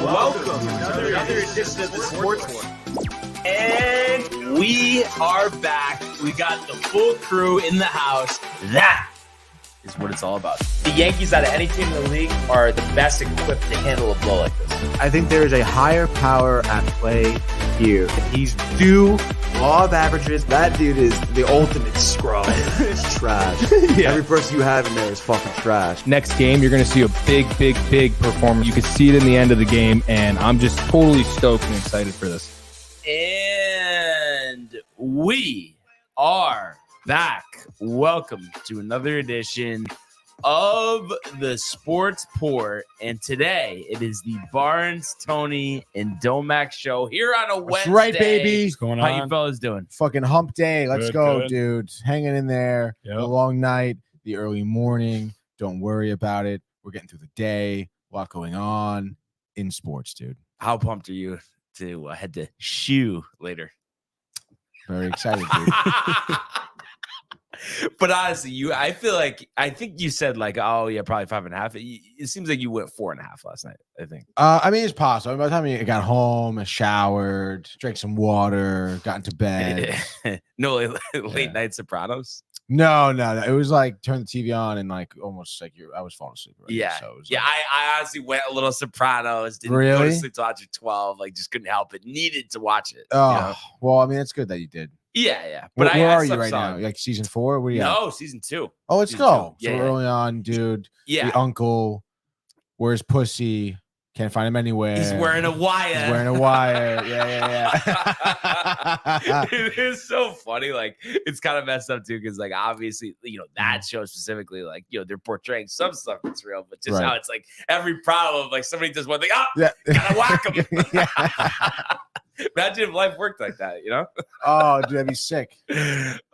Welcome to another edition of the Sports War. And we are back. We got the full crew in the house. That is what it's all about. The Yankees, out of any team in the league, are the best equipped to handle a blow like this. I think there is a higher power at play here. He's due law of averages. That dude is the ultimate scrub. It's trash. Yeah. Every person you have in there is fucking trash. Next game, you're going to see a big performance. You can see it in the end of the game, and I'm just totally stoked and excited for this. And we are back. Welcome to another edition of the Sports Port, and today it is the Barnes, Tony, and Domac show here on a Wednesday. That's right, baby. What's going How on? you fellas doing? Fucking hump day. Let's go, Good. dude. Hanging in there. Yep. The long night, the early morning. Don't worry about it. We're getting through the day. A lot going on in sports, dude. How pumped are you to head to Shoe later? Very excited, dude. But honestly, I think you said like, oh yeah, probably 5.5. It seems like you went 4.5 last night, I think. I mean, it's possible. By the time I got home, I showered, drank some water, got into bed. No late night Sopranos. No. It was like turn the TV on and like almost like I was falling asleep. Already, Yeah. So it was Yeah. like, I honestly went a little Sopranos. Didn't go to Really? sleep till after 12. Like, just couldn't help it. Needed to watch it. oh, You know? well, I mean, it's good that you did. Yeah. But But where I are you slept right solid. now? Like season 4? What are you at? No, season 2. Oh, let's season go. 2. So Yeah, we're yeah. early on, dude. Yeah. The uncle, where's pussy? Can't find him anywhere. He's wearing a wire. He's wearing a wire. Yeah. It is so funny. Like, it's kind of messed up too, because like obviously, that show specifically, like, they're portraying some stuff that's real, but just Right. how it's like every problem, like somebody does one thing, Yeah. gotta whack him. Yeah. Imagine if life worked like that, Oh, dude, that'd be sick.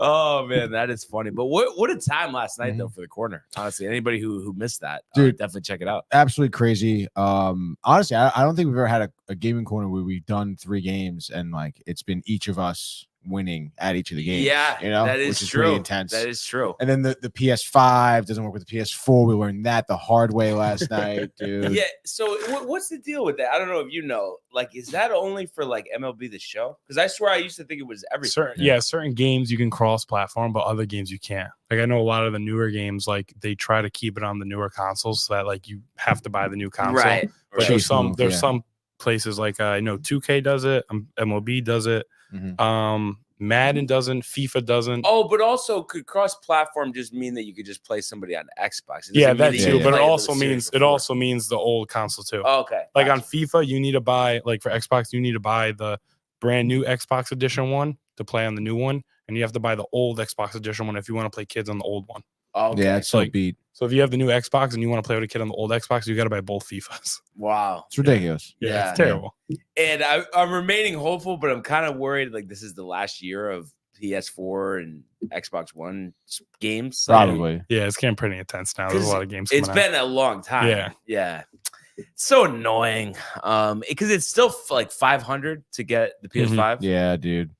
Oh man, that is funny. But what a time last night though Mhm. for the corner. Honestly, anybody who missed that, Dude. definitely check it out. Absolutely crazy. Honestly, I don't think we've ever had a gaming corner where we've done 3 games and like it's been each of us winning at each of the games. Yeah, that is which is true. pretty intense. That is true. And then the PS5 doesn't work with the PS4. We learned that the hard way last night, dude. Yeah. So what's the deal with that? I don't know if you know. Like, is that only for like MLB the Show? Because I swear I used to think it was everything. Certain games you can cross-platform, but other games you can't. Like I know a lot of the newer games, like they try to keep it on the newer consoles so that like you have to buy the new console. Right. But right. there's some Yeah. some places like I know 2K does it, MLB does it, Mhm. Madden doesn't, FIFA doesn't. Oh, but also could cross-platform just mean that you could just play somebody on Xbox? It doesn't Yeah, mean that you too. can But play it the also series means before. the old console too. Okay. Like on gotcha. FIFA, you need to buy for Xbox, you need to buy the brand new Xbox edition one to play on the new one, and you have to buy the old Xbox edition one if you want to play kids on the old one. Okay. Yeah, it's so like- beat. So if you have the new Xbox and you want to play with a kid on the old Xbox, you got to buy both FIFAs. Wow. It's ridiculous. Yeah. It's terrible. And I'm remaining hopeful, but I'm kind of worried. Like, this is the last year of PS4 and Xbox One games. Probably. Yeah, it's getting pretty intense now. There's a lot of games. It's coming out. been a long time. Yeah. Yeah. It's so annoying. Because it's still like 500 to get the PS5. Yeah, dude.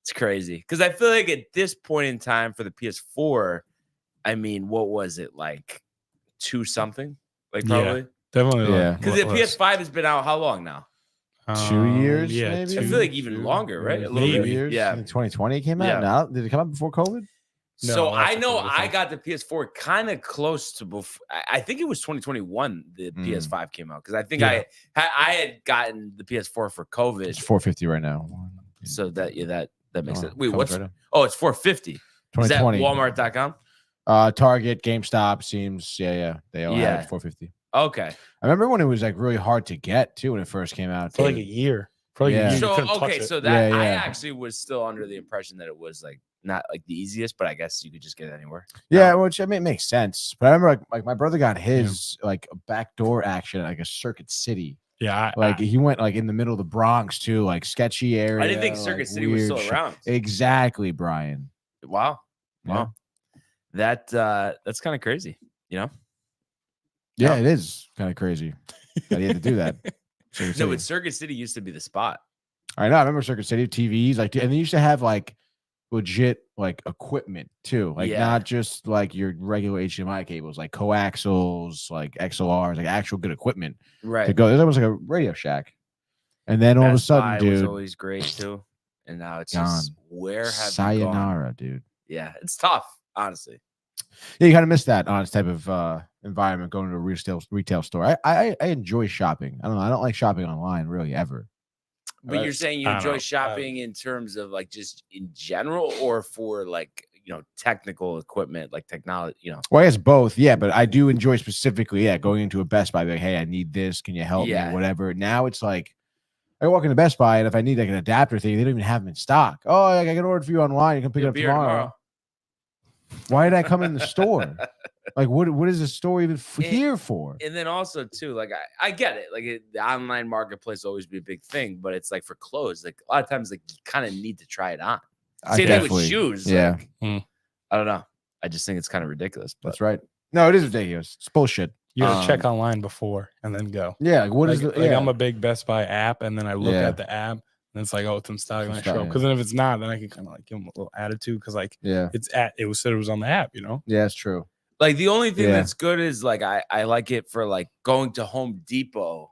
It's crazy. Because I feel like at this point in time for the PS4, I mean, what was it, like 2 something? Like Yeah. probably. Definitely. Yeah. Because the PS5 has been out how long now? 2 years, Yeah, maybe? I feel like even longer, right? A little Maybe. bit. Years. Yeah. I think 2020 came out. Yeah. Now, did it come out before COVID? No, So that's I a know totally I different- got the PS4 kind of close to before. I think it was 2021 the Mm. PS5 came out, because I think Yeah. I had gotten the PS4 for COVID. It's 450 right now. So that makes Oh, sense. Wait, comes what's right up. oh, it's 450. Is that 2020. Walmart.com? Target, GameStop, seems. Yeah. They all Yeah. had 450. Okay. I remember when it was like really hard to get too when it first came out. For like too. a year. For like Yeah. a year. you So couldn't touch okay, it. so that I Yeah. actually was still under the impression that it was like not like the easiest, but I guess you could just get it anywhere. Yeah, which I mean it makes sense. But I remember like my brother got his like backdoor action at like a Circuit City. Yeah. Like he went like in the middle of the Bronx too, like sketchy area. I didn't think like, Circuit City was weird still shit. around. Exactly, Brian. Wow. Yeah. Wow. That's kind of crazy, you know? Yeah, it is kind of crazy that he had to do that. Circuit No, City. but Circuit City used to be the spot. I know. I remember Circuit City TVs, like, and they used to have like legit like equipment too, like not just like your regular HDMI cables, like coaxials, like XLRs, like actual good equipment to go. It's almost like a Radio Shack. And then all of a sudden, Buy dude, was always great too. And now it's gone. just where have Sayonara, you gone? dude. Yeah, it's tough, honestly. Yeah, you kind of miss that honest type of environment going to a retail store. I enjoy shopping. I don't know. I don't like shopping online really ever. But you're saying you enjoy shopping in terms of like just in general, or for like, you know, technical equipment, like technology, Well, I guess both. Yeah, but I do enjoy specifically, going into a Best Buy, like, hey, I need this. Can you help me? Whatever. Now it's like I walk into Best Buy, and if I need like an adapter thing, they don't even have them in stock. Oh, I can order for you online. You can pick it up tomorrow. Why did I come in the store? Like, what is the store even here for? And then also too, like I get it. Like the online marketplace will always be a big thing, but it's like for clothes, like a lot of times, like you kind of need to try it on. Same thing with shoes. Yeah, like, I don't know. I just think it's kind of ridiculous. But. That's right. No, it is ridiculous. It's bullshit. You gotta check online before and then go. Yeah, like, what is like, I'm a big Best Buy app, and then I look at the app. And it's like, oh, it's in stock, and I show up. Because then if it's not, then I can kind of like give them a little attitude. Because like, it said it was on the app, you know. Yeah, it's true. Like the only thing that's good is like I like it for like going to Home Depot.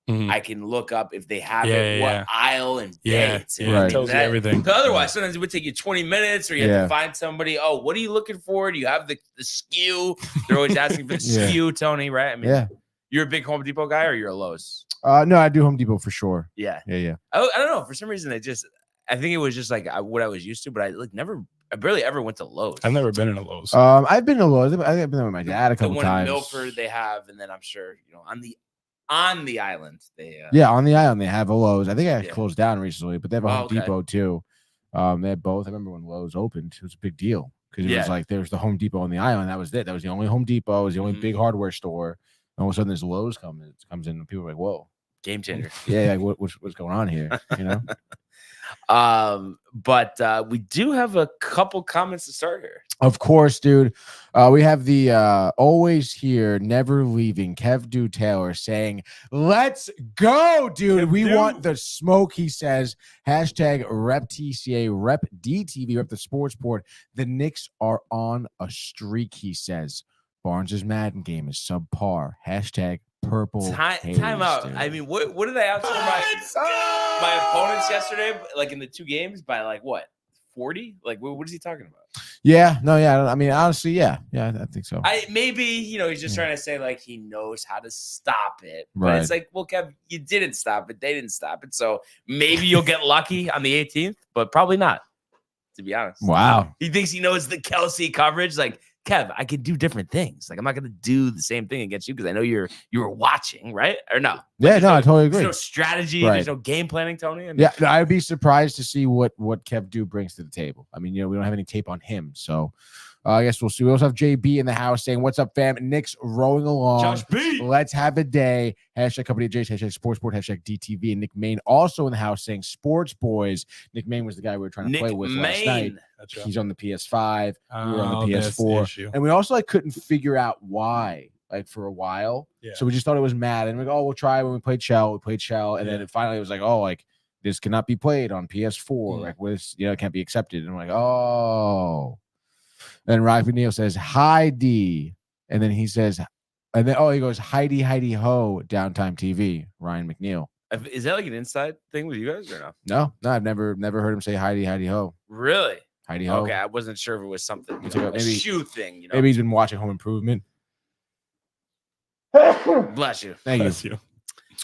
I can look up if they have it, what aisle and dates. It tells you everything. Otherwise, sometimes it would take you 20 minutes, or you have to find somebody. Oh, what are you looking for? Do you have the SKU? They're always asking for the SKU, Tony. Right? I mean, you're a big Home Depot guy, or you're a Lowe's? No, I do Home Depot for sure. Yeah. I don't know. For some reason, I think it was just like what I was used to, but I barely ever went to Lowe's. I've never been in a Lowe's. I've been to Lowe's. I've been there with my dad a couple times. In Milford, they have, and then I'm sure on the island they. On the island they have a Lowe's. I think I closed down recently, but they have a Home Depot too. They have both. I remember when Lowe's opened, it was a big deal because it was like there's the Home Depot on the island. That was it. That was the only Home Depot. It was the only big hardware store. And all of a sudden, this Lowe's comes in, and people are like, "Whoa, game changer!" Yeah, like what's going on here? You know. But we do have a couple comments to start here. Of course, dude. We have the always here, never leaving Kev Do Taylor saying, "Let's go, dude. We want the smoke." He says, hashtag rep TCA, rep DTV, rep the sports board. The Knicks are on a streak, he says. Barnes' Madden game is subpar. Hashtag purple. Time out. Dude. I mean, what did I outscore my opponents yesterday? Like in the two games by like what? 40? Like what is he talking about? Yeah, no, yeah. I mean, honestly, yeah, I think so. Maybe he's just trying to say like he knows how to stop it, but it's like, well, Kev, you didn't stop it. They didn't stop it, so maybe you'll get lucky on the 18th, but probably not. To be honest. Wow. He thinks he knows the Kelsey coverage, like. Kev, I can do different things. Like I'm not going to do the same thing against you because I know you were watching, right? Or no? Yeah, no, I totally agree. There's no strategy. There's no game planning, Tony. I'd be surprised to see what Kev Do brings to the table. I mean, we don't have any tape on him, so I guess we'll see. We also have JB in the house saying, "What's up, fam?" Knicks rolling along. Josh B. Let's have a day. Hashtag company Jays. Hashtag sportsboard. Hashtag DTV. And Nick Main also in the house saying, "Sports boys." Nick Main was the guy we were trying to play with last night. He's on the PS5. We were on the PS4, and we also couldn't figure out why. Like for a while, so we just thought it was mad, and we go, "Oh, we'll try." When we played Shell, and then finally it was like, "Oh, like this cannot be played on PS4. Like with it can't be accepted." And I'm like, "Oh." And Rock McNeil says, "Hi D," and then he says, and then he goes, "Heidi ho, Downtime TV." Ryan McNeil. Is that like an inside thing with you guys or no? No, I've never heard him say Heidi ho. Really? Heidi ho. Okay, I wasn't sure if it was something maybe a shoe thing. Maybe he's been watching Home Improvement. Bless you. Thank you.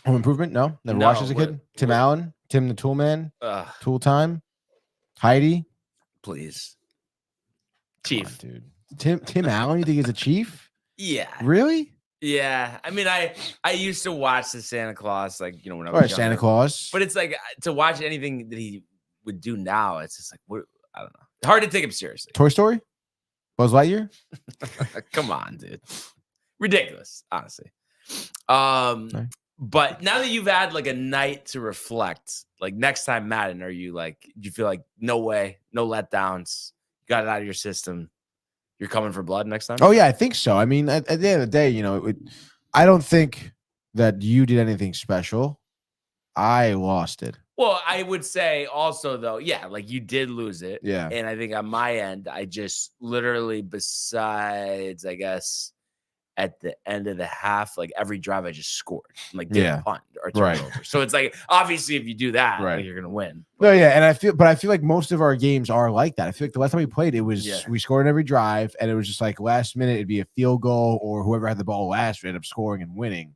Home Improvement? No, never watched as a kid. Tim Allen, Tim the Tool Man, Tool Time, Heidi. Please. Chief, on, dude. Tim Allen, you think he's a chief? Yeah. Really? Yeah. I mean, I used to watch the Santa Claus, like when I was younger. Santa Claus. But it's like to watch anything that he would do now. It's just like what I don't know. Hard to take him seriously. Toy Story, Buzz Lightyear. Come on, dude. Ridiculous, honestly. But now that you've had like a night to reflect, like next time Madden, do you feel like no way, no letdowns? Got it out of your system. You're coming for blood next time? Oh, yeah, I think so. I mean, at the end of the day, I don't think that you did anything special. I lost it. Well, I would say also though, yeah, like you did lose it. Yeah. And I think on my end, I just literally, besides, I guess, at the end of the half, like every drive I just scored, like didn't punt or turnover. Right. So it's like, obviously if you do that, like, you're going to win. But, no, yeah. And I feel like most of our games are like that. I feel like the last time we played, it was, we scored every drive and it was just like last minute, it'd be a field goal or whoever had the ball last would end up scoring and winning.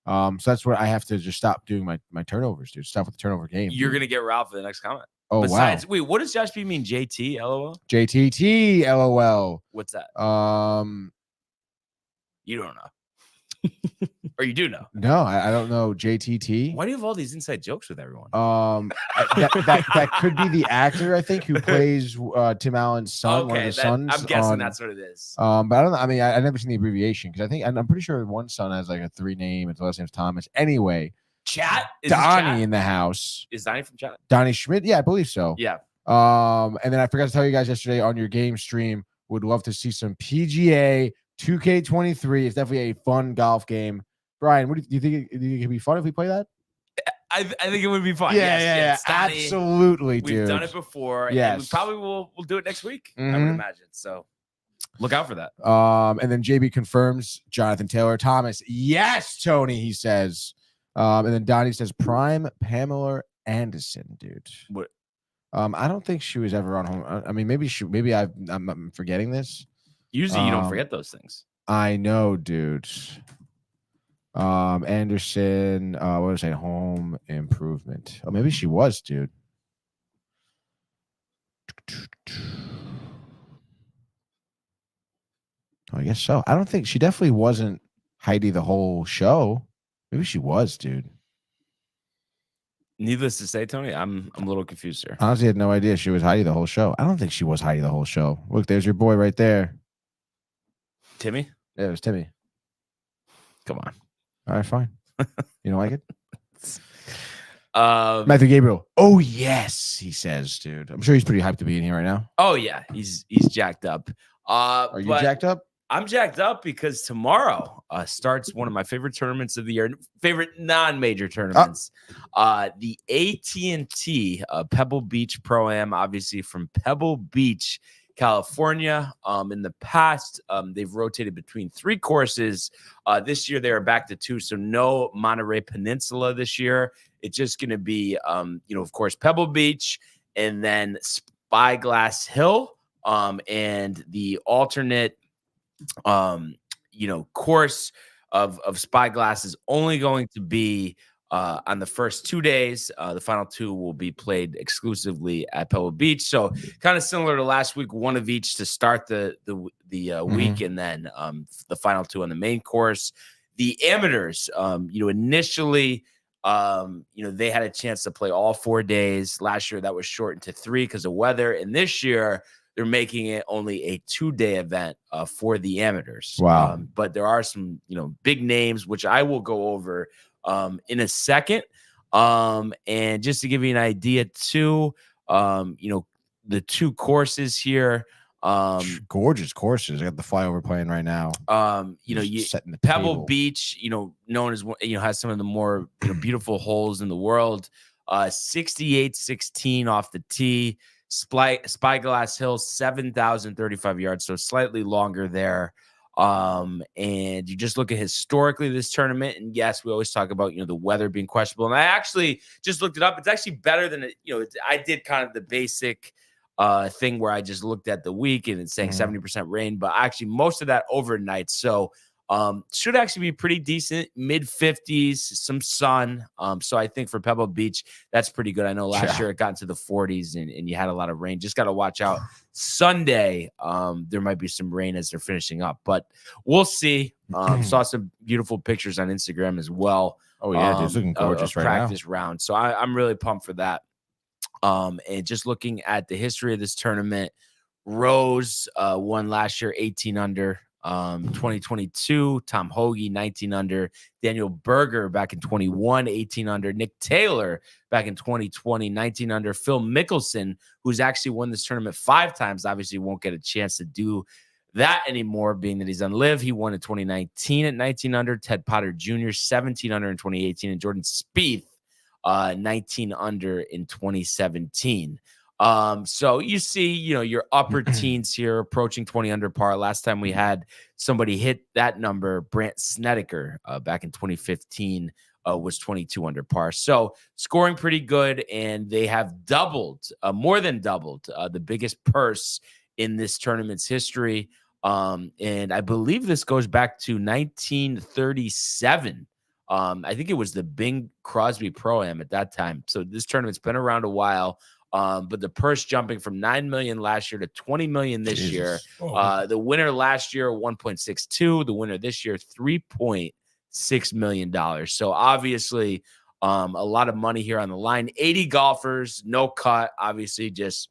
So that's what I have to just stop doing my turnovers, dude. Stop with the turnover game. You're going to get Ralph for the next comment. Oh, Besides, wow. Wait, what does Josh B mean? JT, LOL? JTT, LOL. What's that? You don't know. Or you do know? No, I don't know. JTT. Why do you have all these inside jokes with everyone? That could be the actor, I think, who plays Tim Allen's son, one of the sons. I'm guessing that's what it is. But I don't know. I mean, I never seen the abbreviation because I'm pretty sure one son has like a 3 name. His last name's Thomas. Anyway, Chat is Donnie in the house. Is Donnie from Chat? Donnie Schmidt. Yeah, I believe so. Yeah. And then I forgot to tell you guys yesterday on your game stream. Would love to see some PGA 2K23. It's definitely a fun golf game. Brian, what do you think? Do you think it'd be fun if we play that? I think it would be fun. Yeah, yes, Donnie, absolutely, dude. We've done it before. Yes. And we probably will do it next week. I would imagine. So look out for that. And then JB confirms Jonathan Taylor Thomas. Yes, Tony, he says. And then Donnie says prime Pamela Anderson, dude. What? I don't think she was ever on home. I mean, maybe I'm forgetting this. Usually you don't forget those things. I know, dude. Anderson, what was I saying? Home improvement. Oh, maybe she was, dude. Oh, I guess so. I don't think she definitely wasn't Heidi the whole show. Maybe she was, dude. Needless to say, Tony, I'm a little confused here. Honestly, I had no idea she was Heidi the whole show. I don't think she was Heidi the whole show. Look, there's your boy right there. Timmy? Yeah, it was Timmy. Come on. All right, fine. You don't like it? Matthew Gabriel. Oh, yes, he says, dude. I'm sure he's pretty hyped to be in here right now. Oh, yeah. He's jacked up. Are you jacked up? I'm jacked up because tomorrow starts one of my favorite tournaments of the year, favorite non-major tournaments. The AT&T Pebble Beach Pro-Am, obviously from Pebble Beach, California. In the past, they've rotated between 3 courses. This year, they are back to 2, so no Monterey Peninsula this year. It's just going to be, of course, Pebble Beach and then Spyglass Hill, and the alternate course of Spyglass is only going to be on the first 2 days. The final 2 will be played exclusively at Pebble Beach. So kind of similar to last week, 1 of each to start the week, and then the final 2 on the main course. The amateurs, initially, they had a chance to play all 4 days. Last year, that was shortened to 3 because of weather, and this year they're making it only a 2-day event for the amateurs. Wow. But there are some, big names, which I will go over in a second. And just to give you an idea too, the 2 courses here. Gorgeous courses. I got the flyover playing right now. Setting the Pebble table. Beach, known as, has some of the more beautiful holes in the world. 68-16 off the tee. Spyglass Hill, 7,035 yards, so slightly longer there. And you just look at historically this tournament, and yes, we always talk about the weather being questionable. And I actually just looked it up. It's actually better than I did kind of the basic thing where I just looked at the week and it's saying 70% rain, but actually most of that overnight. So should actually be pretty decent, mid-50s, some sun. So I think for Pebble Beach, that's pretty good. I know last year it got into the 40s and you had a lot of rain. Just got to watch out. Sunday, there might be some rain as they're finishing up, but we'll see. Saw some beautiful pictures on Instagram as well. Oh, yeah, dude, it's looking gorgeous right now. Practice round. So I'm really pumped for that. And just looking at the history of this tournament, Rose won last year 18 under. 2022, Tom Hoagie, 19 under. Daniel Berger back in 21, 18 under. Nick Taylor back in 2020, 19 under. Phil Mickelson, who's actually won this tournament 5 times, obviously won't get a chance to do that anymore, being that he's on LIV. He won in 2019 at 19 under. Ted Potter Jr., 17 under in 2018. And Jordan Spieth, 19 under in 2017. So you see, your upper teens here approaching 20 under par. Last time we had somebody hit that number, Brandt Snedeker, back in 2015, was 22 under par. So scoring pretty good, and they have doubled, more than doubled, the biggest purse in this tournament's history. And I believe this goes back to 1937. I think it was the Bing Crosby Pro-Am at that time. So this tournament's been around a while. But the purse jumping from $9 million last year to $20 million this year. The winner last year, 1.62. The winner this year, $3.6 million. So obviously, a lot of money here on the line. 80 golfers, no cut. Obviously, just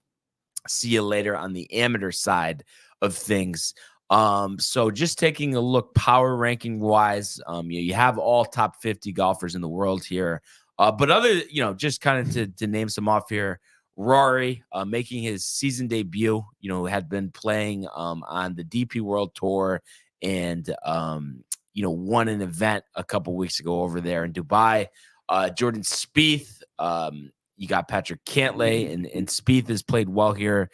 see you later on the amateur side of things. So just taking a look power ranking wise, you have all top 50 golfers in the world here. But other, just kind of to name some off here, Rory, making his season debut, had been playing on the DP World Tour and, won an event a couple weeks ago over there in Dubai. Jordan Spieth, you got Patrick Cantlay, and Spieth has played well here.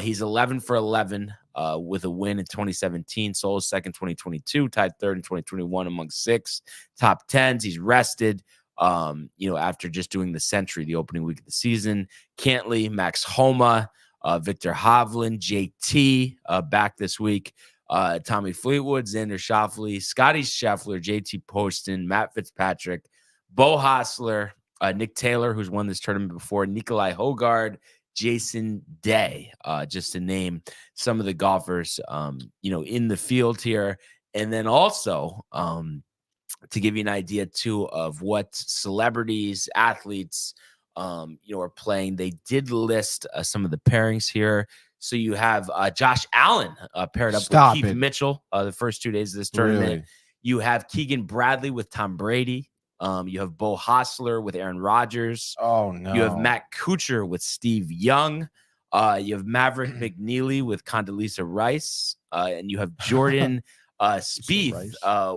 He's 11 for 11 with a win in 2017, solo second 2022, tied third in 2021 among 6 top 10s. He's rested. After just doing the Century the opening week of the season. Cantlay, Max Homa, Victor Hovland, JT back this week. Tommy Fleetwood, Xander Schauffele, Scotty Scheffler, JT Poston, Matt Fitzpatrick, Bo Hostler, Nick Taylor, who's won this tournament before, Nikolai Hogard, Jason Day, just to name some of the golfers, in the field here. And then also, to give you an idea too of what celebrities, athletes, are playing. They did list some of the pairings here. So you have Josh Allen paired up with Keith Mitchell the first 2 days of this tournament. Really? You have Keegan Bradley with Tom Brady. You have Bo Hostler with Aaron Rodgers. Oh, no. You have Matt Kuchar with Steve Young. You have Maverick McNeely with Condoleezza Rice. And you have Jordan Spieth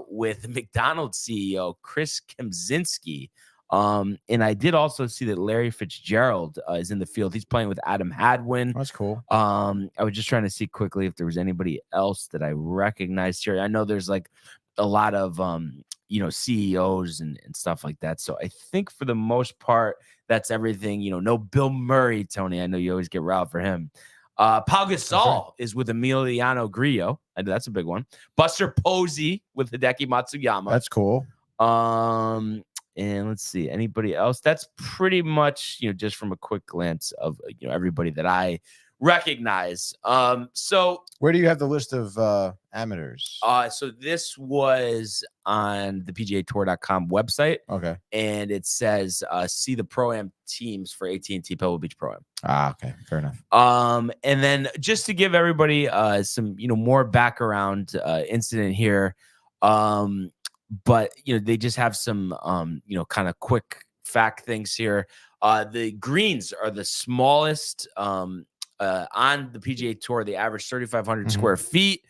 with McDonald's CEO Chris Kemczynski. And I did also see that Larry Fitzgerald is in the field. He's playing with Adam Hadwin. That's cool. I was just trying to see quickly if there was anybody else that I recognized here. I know there's like a lot of CEOs and stuff like that. So I think for the most part, that's everything. No Bill Murray, Tony. I know you always get riled for him. Pau Gasol is with Emiliano Grillo. I know that's a big one. Buster Posey with Hideki Matsuyama. That's cool. And let's see, anybody else? That's pretty much, just from a quick glance of, everybody that I recognize. So where do you have the list of amateurs? So this was on the PGAtour.com website. Okay. And it says, see the Pro-Am teams for AT&T Pebble Beach Pro-Am. Okay. Fair enough. And then just to give everybody some, more background incident here. But, they just have some, kind of quick fact things here. The greens are the smallest on the PGA Tour. They average 3,500 square feet.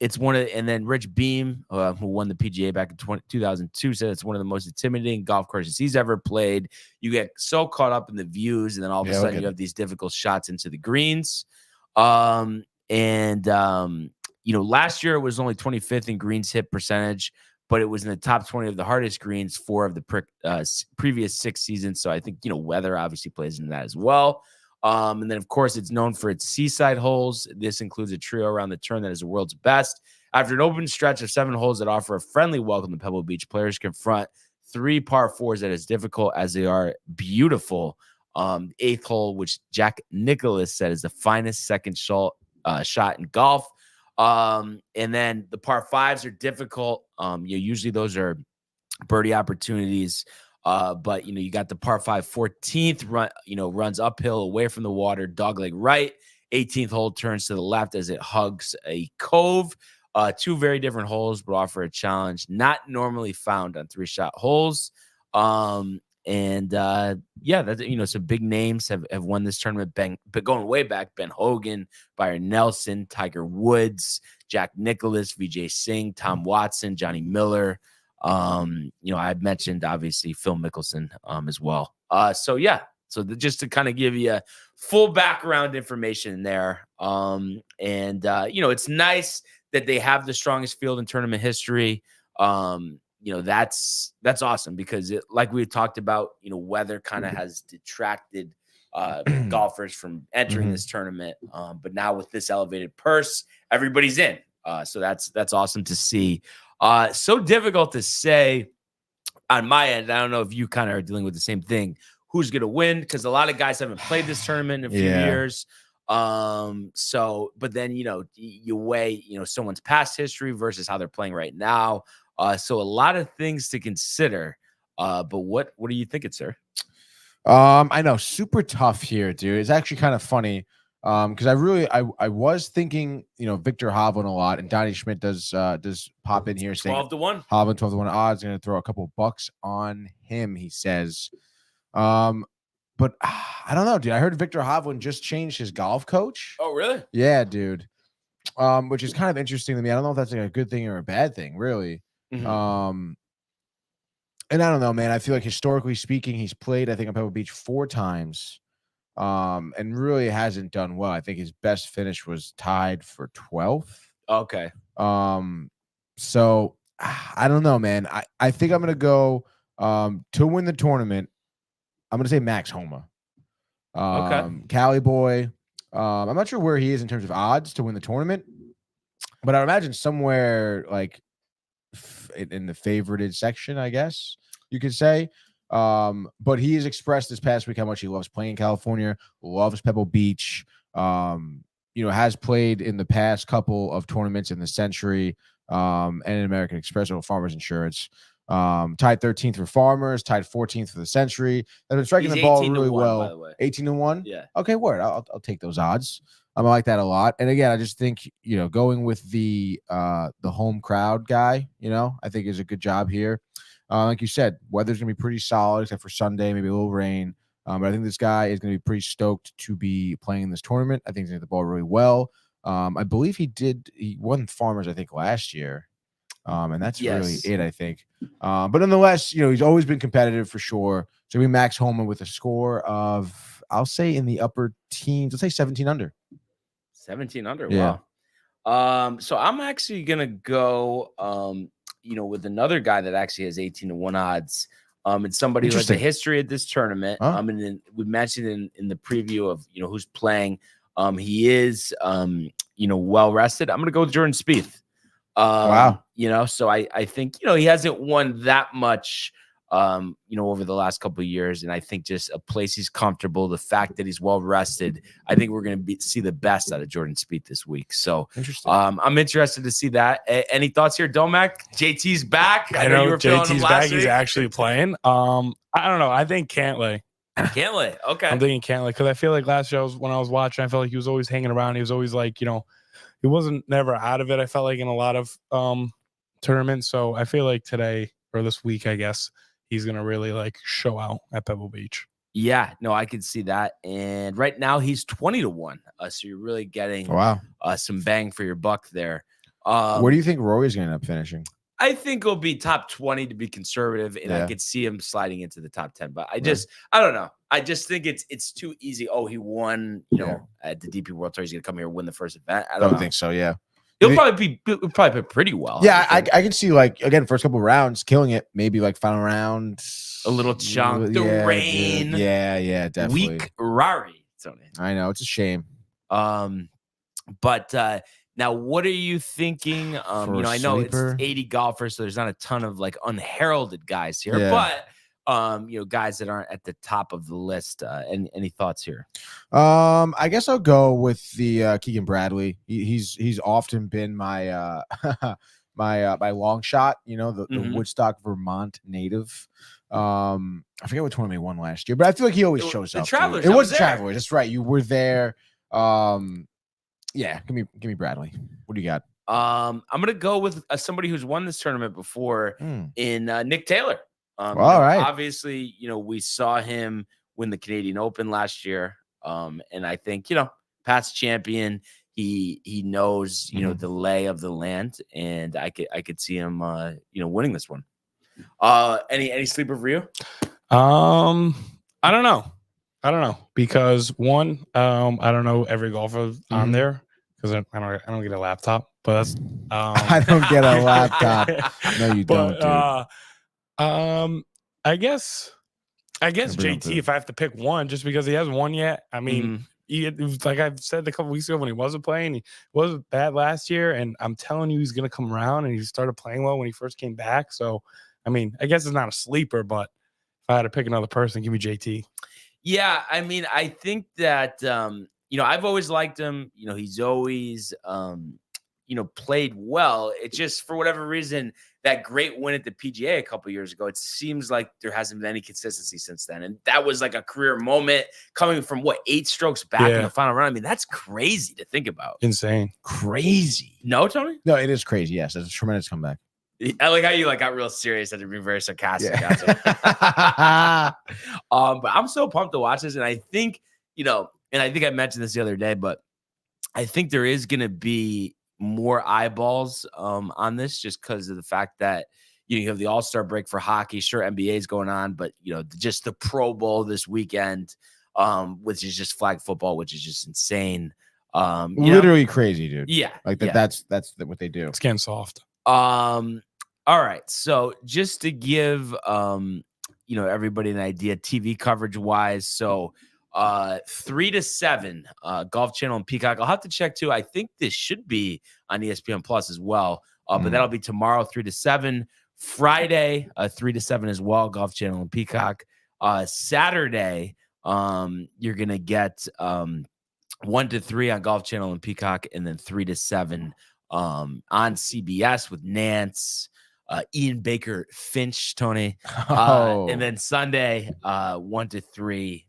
It's one of, and then Rich Beam, who won the PGA back in 2002, said it's one of the most intimidating golf courses he's ever played. You get so caught up in the views, and then all of a sudden you have these difficult shots into the greens. Last year it was only 25th in greens hit percentage, but it was in the top 20 of the hardest greens 4 of the previous 6 seasons. So I think, weather obviously plays into that as well. And then, of course, it's known for its seaside holes. This includes a trio around the turn that is the world's best. After an open stretch of 7 holes that offer a friendly welcome to Pebble Beach, players confront 3 par 4s that is difficult as they are beautiful. 8th hole, which Jack Nicklaus said is the finest second shot in golf. And then the par 5s are difficult. Usually those are birdie opportunities. But you got the par 5 14th run, runs uphill away from the water, dogleg right. 18th hole turns to the left as it hugs a cove. 2 very different holes, but offer a challenge not normally found on 3-shot holes. That's, some big names have won this tournament. But going way back, Ben Hogan, Byron Nelson, Tiger Woods, Jack Nicklaus, Vijay Singh, Tom Watson, Johnny Miller. I mentioned obviously Phil Mickelson as well. So just to kind of give you full background information there. It's nice that they have the strongest field in tournament history. That's awesome because like we talked about, weather kind of has detracted golfers from entering this tournament. But now with this elevated purse, everybody's in. So that's awesome to see. So difficult to say on my end. I don't know if you kind of are dealing with the same thing. Who's going to win? Because a lot of guys haven't played this tournament in a few years. But then, you weigh, someone's past history versus how they're playing right now. So a lot of things to consider. But what are you thinking, sir? I know, super tough here, dude. It's actually kind of funny. Because I was thinking, Victor Hovland a lot, and Donnie Schmidt does pop in here saying 12-1. Hovland 12-1 odds. Going to throw a couple bucks on him, he says. But I don't know, dude. I heard Victor Hovland just changed his golf coach. Oh, really? Yeah, dude. Which is kind of interesting to me. I don't know if that's like a good thing or a bad thing, really. And I don't know, man. I feel like historically speaking, he's played, I think, on Pebble Beach 4 times. And really hasn't done well. I think his best finish was tied for 12th. Okay. So I don't know, man. I think I'm gonna go to win the tournament. I'm gonna say Max Homa. Okay. Cali boy. I'm not sure where he is in terms of odds to win the tournament, but I imagine somewhere like in the favorited section, I guess you could say. But he has expressed this past week how much he loves playing in California, loves Pebble Beach, has played in the past couple of tournaments in the Century, and in American Express or Farmers Insurance. Tied 13th for Farmers, tied 14th for the Century. They've been striking the ball really well. 18-1. Yeah. Okay, word. I'll take those odds. I like that a lot. And again, I just think, going with the home crowd guy, I think is a good job here. Like you said, weather's going to be pretty solid except for Sunday, maybe a little rain. But I think this guy is going to be pretty stoked to be playing in this tournament. I think he's going to hit the ball really well. I believe he won Farmers, I think, last year. And that's really it, I think. But nonetheless, he's always been competitive for sure. So we Max Homa with a score of, I'll say in the upper teens. Let's say 17 under. 17 under. Yeah. Wow. So I'm actually going to go, with another guy that actually has 18-1 odds. It's somebody who has a history at this tournament. And we mentioned in the preview of, who's playing. He is, well rested. I'm going to go with Jordan Spieth. Wow. So I think, he hasn't won that much, over the last couple of years. And I think just a place he's comfortable, the fact that he's well rested, I think we're going to see the best out of Jordan Spieth this week. So interesting. I'm interested to see that. Any thoughts here, Domac? JT's back. I know you were JT's back. He's actually playing. I don't know. I think Cantlay. Cantlay. Okay. I'm thinking Cantlay because I feel like last year when I was watching, I felt like he was always hanging around. He was always like, he wasn't never out of it. I felt like in a lot of tournaments. So I feel like today or this week, I guess, he's going to really like show out at Pebble Beach. Yeah, no, I can see that. And right now he's 20-1. So you're really getting some bang for your buck there. Where do you think Rory's going to end up finishing? I think it'll be top 20 to be conservative, and I could see him sliding into the top 10. But I don't know. I just think it's too easy. Oh, he won, at the DP World Tour. He's going to come here and win the first event. I don't think so. Yeah. He'll probably play pretty well. Yeah, I can see, like, again, first couple rounds, killing it. Maybe, like, final round. A little chunk. The rain. Dude. Yeah, definitely. Weak Rari. I know. It's a shame. But now, what are you thinking? I know it's 80 golfers, so there's not a ton of, like, unheralded guys here. Yeah. But guys that aren't at the top of the list. Any thoughts here? I guess I'll go with the Keegan Bradley. He's often been my my long shot. The Woodstock, Vermont native. I forget what tournament he won last year, but I feel like he always shows up. Travelers. It was the Travelers. That's right. You were there. Yeah. Give me Bradley. What do you got? I'm gonna go with somebody who's won this tournament before in Nick Taylor. All right. Obviously, we saw him win the Canadian Open last year. And I think, past champion, he knows, the lay of the land, and I could see him, winning this one. Any sleeper for you? I don't know because one, I don't know every golfer on there because I don't get a laptop, but that's I don't get a laptop. No, you don't, dude. I guess JT if I have to pick one, just because he hasn't won yet. I mean, it was like I've said a couple weeks ago when he wasn't playing, he wasn't bad last year, and I'm telling you, he's gonna come around, and he started playing well when he first came back. So, I mean, I guess it's not a sleeper, but if I had to pick another person, give me JT. Yeah, I mean, I think that I've always liked him. He's always played well. It just, for whatever reason, that great win at the PGA a couple years ago, it seems like there hasn't been any consistency since then. And that was like a career moment coming from 8 strokes back in the final round. I mean, that's crazy to think about. Insane. Crazy. No, Tony? No, it is crazy. Yes, it's a tremendous comeback. I like how you got real serious and being very sarcastic. Yeah. But I'm so pumped to watch this. And I think, and I think I mentioned this the other day, but I think there is going to be more eyeballs on this just because of the fact that you have the All-Star break for hockey. Sure, NBA is going on, but just the Pro Bowl this weekend, which is just flag football, which is just insane. Literally crazy, dude. Yeah, like that. Yeah. That's what they do. It's getting soft. All right, so just to give everybody an idea, TV coverage wise, so 3 to 7, Golf Channel and Peacock. I'll have to check too. I think this should be on ESPN Plus as well, but that'll be tomorrow 3 to 7. Friday 3 to 7 as well, Golf Channel and Peacock. Saturday, you're gonna get 1 to 3 on Golf Channel and Peacock, and then 3 to 7 on CBS with Nance. Ian Baker Finch, Tony. And then Sunday, 1 to 3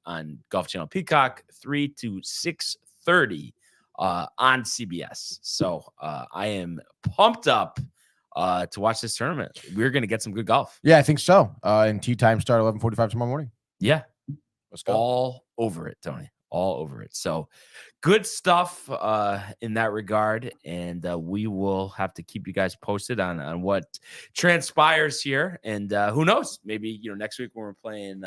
on Golf Channel Peacock, 3 to 6:30 on CBS. So I am pumped up to watch this tournament. We're going to get some good golf. Yeah, I think so. And tee time start 11:45 tomorrow morning. Yeah. Let's go. All over it, Tony. All over it. So good stuff in that regard. And we will have to keep you guys posted on what transpires here. And who knows? Maybe, next week when we're playing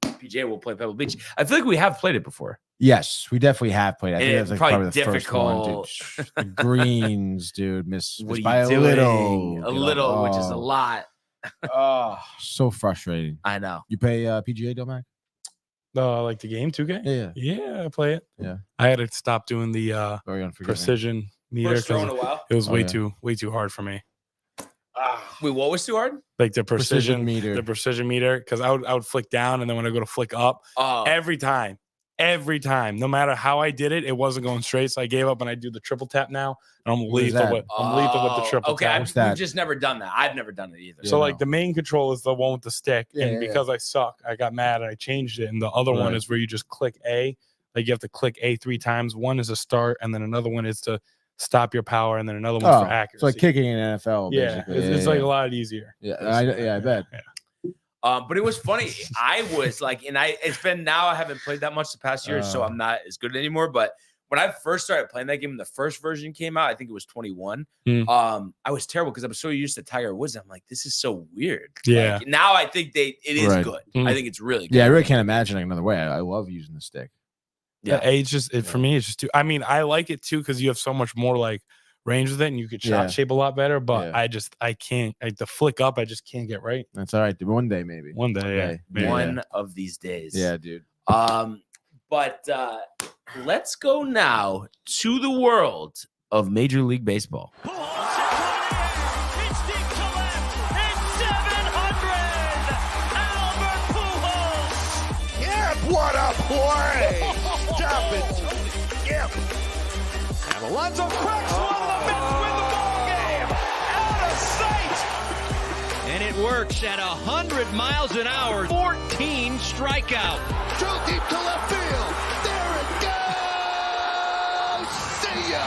PGA, we'll play Pebble Beach. I feel like we have played it before. Yes, we definitely have played. I think it's that's like probably the difficult. first one, dude. The greens, dude, miss by a doing? little, Which is a lot. Oh, so frustrating. I know. You play PGA, Domac? Like the game 2K? Yeah, I play it. Yeah. I had to stop doing the precision meter because it was way too hard for me. Wait, what was too hard? Like the precision meter. The precision meter, because I would flick down, and then when I go to flick up, every time, no matter how I did it, it wasn't going straight. So I gave up, and I do the triple tap now. And I'm lethal with the triple tap. Okay, we've just never done that. I've never done it either. So the main control is the one with the stick, and because I suck, I got mad and I changed it. And the other one is where you just click A. Like you have to click A 3 times. One is a start, and then another one is to stop your power, and then another one's for accuracy. It's like kicking in NFL. Yeah, it's like a lot easier. Yeah, I bet. Yeah. But it was funny. I was like, it's been now I haven't played that much the past year, so I'm not as good anymore. But when I first started playing that game, the first version came out. I think it was 21. I was terrible because I was so used to Tiger Woods. I'm like, this is so weird. Yeah. Like, now I think it is good. I think it's really good. Yeah, I really can't imagine another way. I love using the stick. Yeah, it's just for me. It's just too. I mean, I like it too because you have so much more like range with it, and you could shot shape a lot better. But I can't. The flick up, I just can't get right. That's all right. One day, maybe. One day. One of these days. Yeah, dude. But let's go now to the world of Major League Baseball. What a play! Stop it! Yep. And Alonso cracks one of the Mets win the ball game! Out of sight! And it works at 100 miles an hour. 14 strikeout. Drove deep to left field. There it goes! See ya!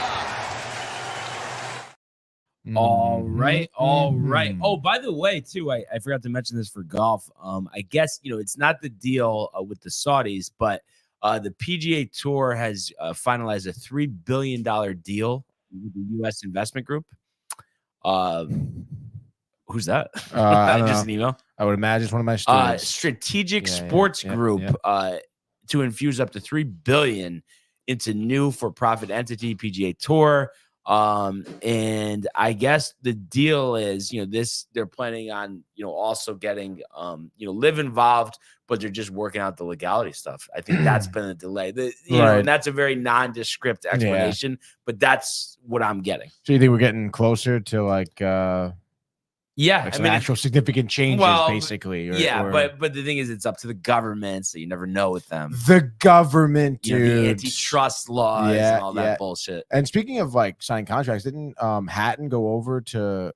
All right. Oh, by the way, too, I forgot to mention this for golf. I guess, it's not the deal with the Saudis, but the PGA Tour has finalized a $3 billion deal with the U.S. investment group. Who's that? I don't Just know. an email. I would imagine it's one of my students. Strategic Yeah, Sports yeah, Group yeah. to infuse up to $3 billion into new for-profit entity PGA Tour. And I guess the deal is, they're planning on, also getting, Live involved, but they're just working out the legality stuff. I think that's been a delay. And that's a very nondescript explanation, but that's what I'm getting. So you think we're getting closer to like some actual significant changes, basically? But the thing is, it's up to the government, so you never know with them. The government, dude. The antitrust laws and all that bullshit. And speaking of like signing contracts, didn't Hatton go over to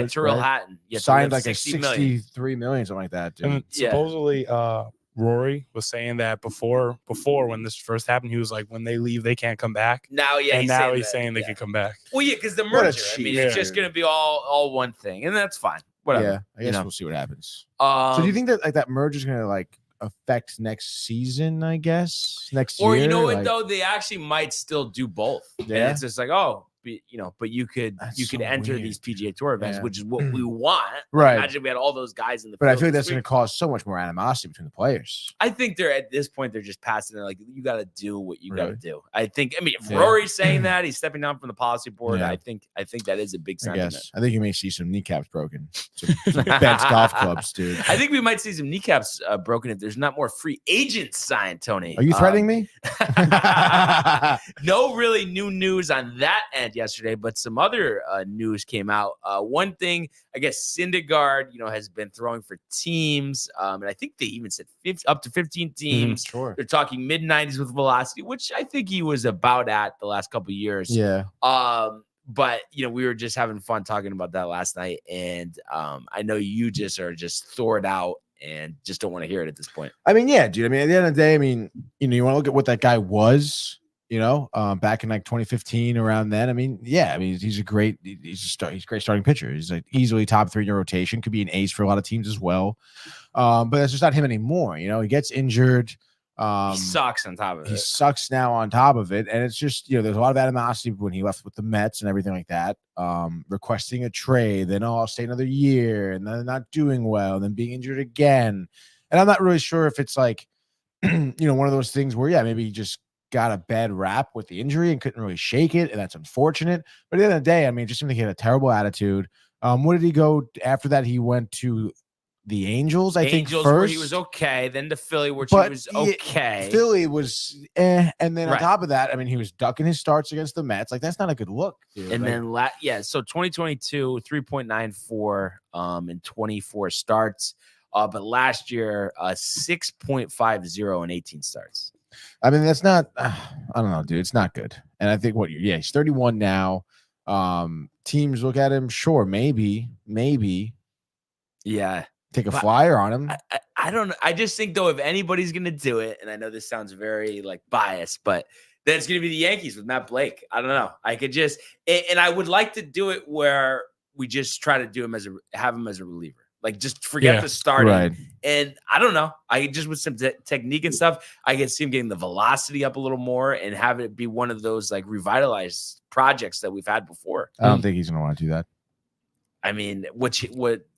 Tyrrell Hatton signed like a $63 million, something like that, dude. And supposedly Rory was saying that before when this first happened, he was like, when they leave, they can't come back. Now, he's saying they can come back. Well, because the merger. I mean, it's just going to be all one thing, and that's fine. Whatever. Yeah, I guess we'll see what happens. So do you think that like that merger is going to like affect next season? I guess next year. Or you know what though, they actually might still do both. Yeah, and it's just like but you could enter weird. These PGA Tour events, which is what we want. Right. Imagine we had all those guys in the. But I feel like that's going to cause so much more animosity between the players. I think they're at this point they're just passing it like you got to do what you got to do. I mean, if Rory's saying that he's stepping down from the policy board, I think that is a big sentiment. I think you may see some kneecaps broken, some Ben's golf clubs, dude. I think we might see some kneecaps broken if there's not more free agents signed. Tony, are you threatening me? No, really new news on that end yesterday, but some other news came out. One thing, I guess Syndergaard, has been throwing for teams, and I think they even said up to 15 teams. Sure. They're talking mid-90s with velocity, which I think he was about at the last couple of years. Yeah. But we were just having fun talking about that last night, and I know you just are throw it out and just don't want to hear it at this point. I mean, yeah, dude. I mean, at the end of the day, I mean, you want to look at what that guy was. Back in like 2015, around then. I mean, he's a great starting pitcher. He's like easily top 3 in your rotation. Could be an ace for a lot of teams as well. But that's just not him anymore. He gets injured. He sucks on top of it. He sucks now on top of it, and it's just there's a lot of animosity when he left with the Mets and everything like that. Requesting a trade, then I'll stay another year, and then not doing well, and then being injured again. And I'm not really sure if it's like one of those things where maybe he just got a bad rap with the injury and couldn't really shake it, and that's unfortunate. But at the end of the day, I mean, it just seemed like he had a terrible attitude. What did he go after that? He went to the Angels, I think, first. Where he was okay, then to Philly, which he was okay. Philly was and then on top of that, I mean, he was ducking his starts against the Mets. Like, that's not a good look, dude. And then so 2022, 3.94 in 24 starts. But last year, 6.50 in 18 starts. I mean, that's not, I don't know, dude. It's not good. And I think he's 31 now. Teams look at him. Sure. Maybe. Yeah. Take a flyer on him. I don't know. I just think though, if anybody's going to do it, and I know this sounds very like biased, but then it's going to be the Yankees with Matt Blake. I don't know. I could just, and I would like to do it where we just try to do him have him as a reliever. Like, just forget the starting. Right. And I don't know. I just with some technique and stuff, I can see him getting the velocity up a little more and have it be one of those like revitalized projects that we've had before. I don't think he's going to want to do that. I mean, what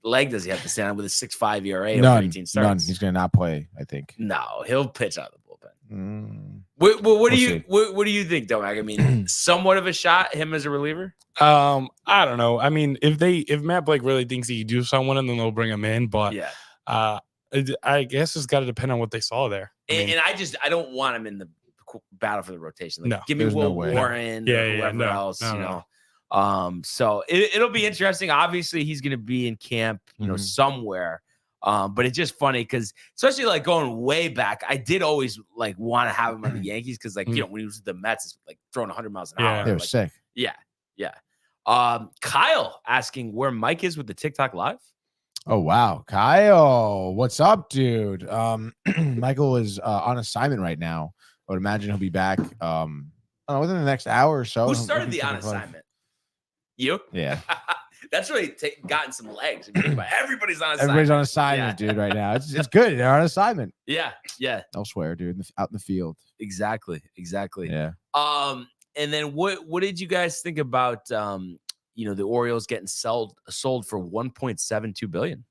leg does he have to stand on with a 6.5 ERA? None. 18 starts? None. He's going to not play, I think. No, he'll pitch out of the bullpen. We'll what do you think, Domac? I mean, somewhat of a shot, him as a reliever? I don't know. I mean, if Matt Blake really thinks he can do someone, and then they'll bring him in. But I guess it's got to depend on what they saw there. And I don't want him in the battle for the rotation. Like, no, give me Will Warren or whoever else, you know. So it'll be interesting. Obviously, he's going to be in camp, somewhere. But it's just funny because, especially like going way back, I did always like want to have him on the Yankees because, like, when he was with the Mets, it's like throwing 100 miles an hour. They were sick. Yeah. Kyle asking where Mike is with the TikTok live. Oh wow, Kyle, what's up, dude? Michael is on assignment right now. I would imagine he'll be back within the next hour or so. Who started the on assignment? You? Yeah. That's really gotten some legs. Everybody's on assignment. Everybody's on assignment, dude, right now. It's good. They're on assignment. Yeah. Elsewhere, dude, out in the field. Exactly. Yeah. And then what did you guys think about the Orioles getting sold for $1.72 billion.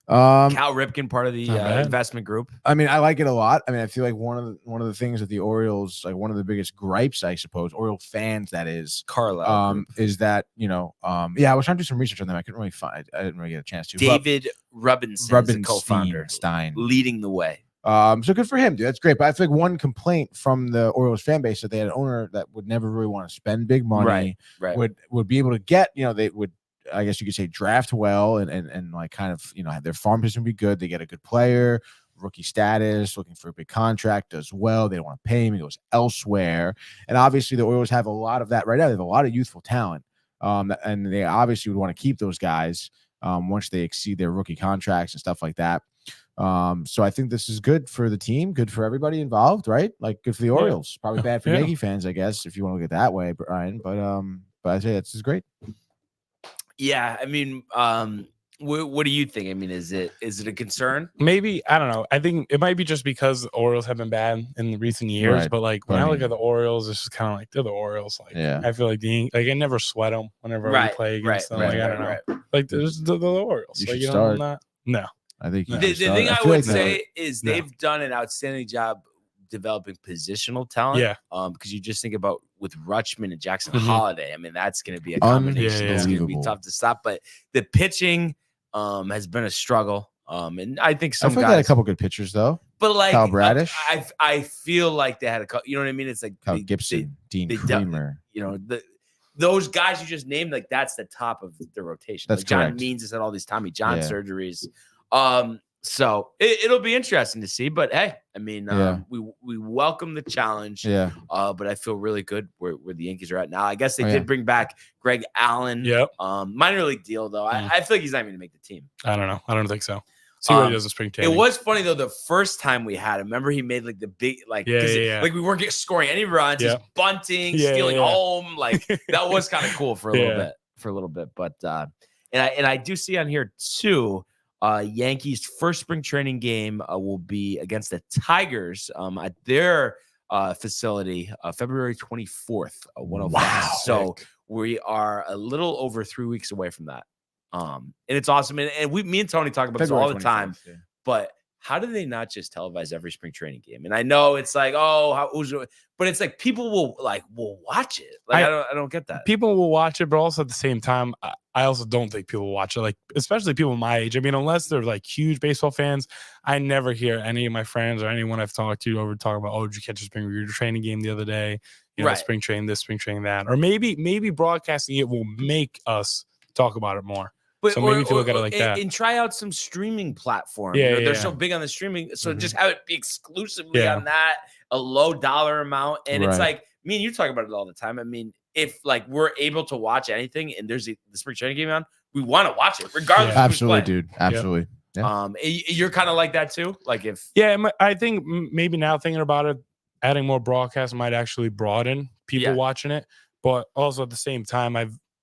Cal Ripken, part of the investment group. I mean, I like it a lot. I mean, I feel like one of the things that the Orioles, like one of the biggest gripes, I suppose, Oriole fans, that is, Carlisle is that I was trying to do some research on them. I couldn't really find. I didn't really get a chance to. David Rubinstein, is the co-founder, leading the way. So good for him, dude. That's great. But I feel like one complaint from the Orioles fan base that they had an owner that would never really want to spend big money, right. would be able to get, they would, I guess you could say, draft well and like kind of, have their farm system be good. They get a good player, rookie status, looking for a big contract, does well. They don't want to pay him. He goes elsewhere. And obviously the Orioles have a lot of that right now. They have a lot of youthful talent. And they obviously would want to keep those guys once they exceed their rookie contracts and stuff like that. So I think this is good for the team, good for everybody involved, right? Like good for the Orioles, probably bad for Yankee fans, I guess, if you want to look at it that way, Brian. But I say this is great. Yeah, I mean, what do you think? I mean, is it a concern? Maybe, I don't know. I think it might be just because the Orioles have been bad in the recent years. Right. But like when I look at the Orioles, it's just kind of like they're the Orioles. Like I feel like I never sweat them whenever we play against them. Like I don't know. Like there's the Orioles. You like, should start. No. I think the thing I would say is they've done an outstanding job developing positional talent. Yeah. Because you just think about with Rutschman and Jackson Holiday. I mean, that's going to be a combination that's going to be tough to stop. But the pitching has been a struggle. And I think some guys had a couple good pitchers though. But like Kyle Bradish, I feel like they had a couple. You know what I mean? It's like Kyle Gibson, Dean Creamer. Those guys you just named, like that's the top of the rotation. That's like John correct. Means has had all these Tommy John surgeries. So it'll be interesting to see, but hey, I mean, we welcome the challenge. Yeah. But I feel really good where the Yankees are at now. I guess they did bring back Greg Allen. Yep. Minor league deal though. I feel like he's not even gonna make the team. I don't know. I don't think so. See what he does in spring training. It was funny though. The first time we had him, remember he made like the big like like we weren't scoring any runs, just bunting, stealing home. Like that was kind of cool for a little bit. But and I do see on here too. Yankees' first spring training game will be against the Tigers at their facility, February 24th, 105. Wow. So we are a little over 3 weeks away from that. And it's awesome. And me and Tony talk about this all the time. Yeah. But how do they not just televise every spring training game? And I know it's like, but it's like people will watch it. Like I don't get that. People will watch it, but also at the same time, I also don't think people will watch it. Like especially people my age. I mean, unless they're like huge baseball fans, I never hear any of my friends or anyone I've talked to over talk about, did you catch a spring training game the other day? Spring training this, spring training that, or maybe broadcasting it will make us talk about it more. But, so maybe if you look at it like that. And try out some streaming platform. They're so big on the streaming. So just have it be exclusively on that, a low dollar amount. And it's like, me and you talk about it all the time. I mean, if like we're able to watch anything and there's the spring training game on, we want to watch it regardless. Absolutely, dude. Absolutely. Yeah. You're kind of like that too? Like if. Yeah, I think maybe now thinking about it, adding more broadcasts might actually broaden people watching it. But also at the same time,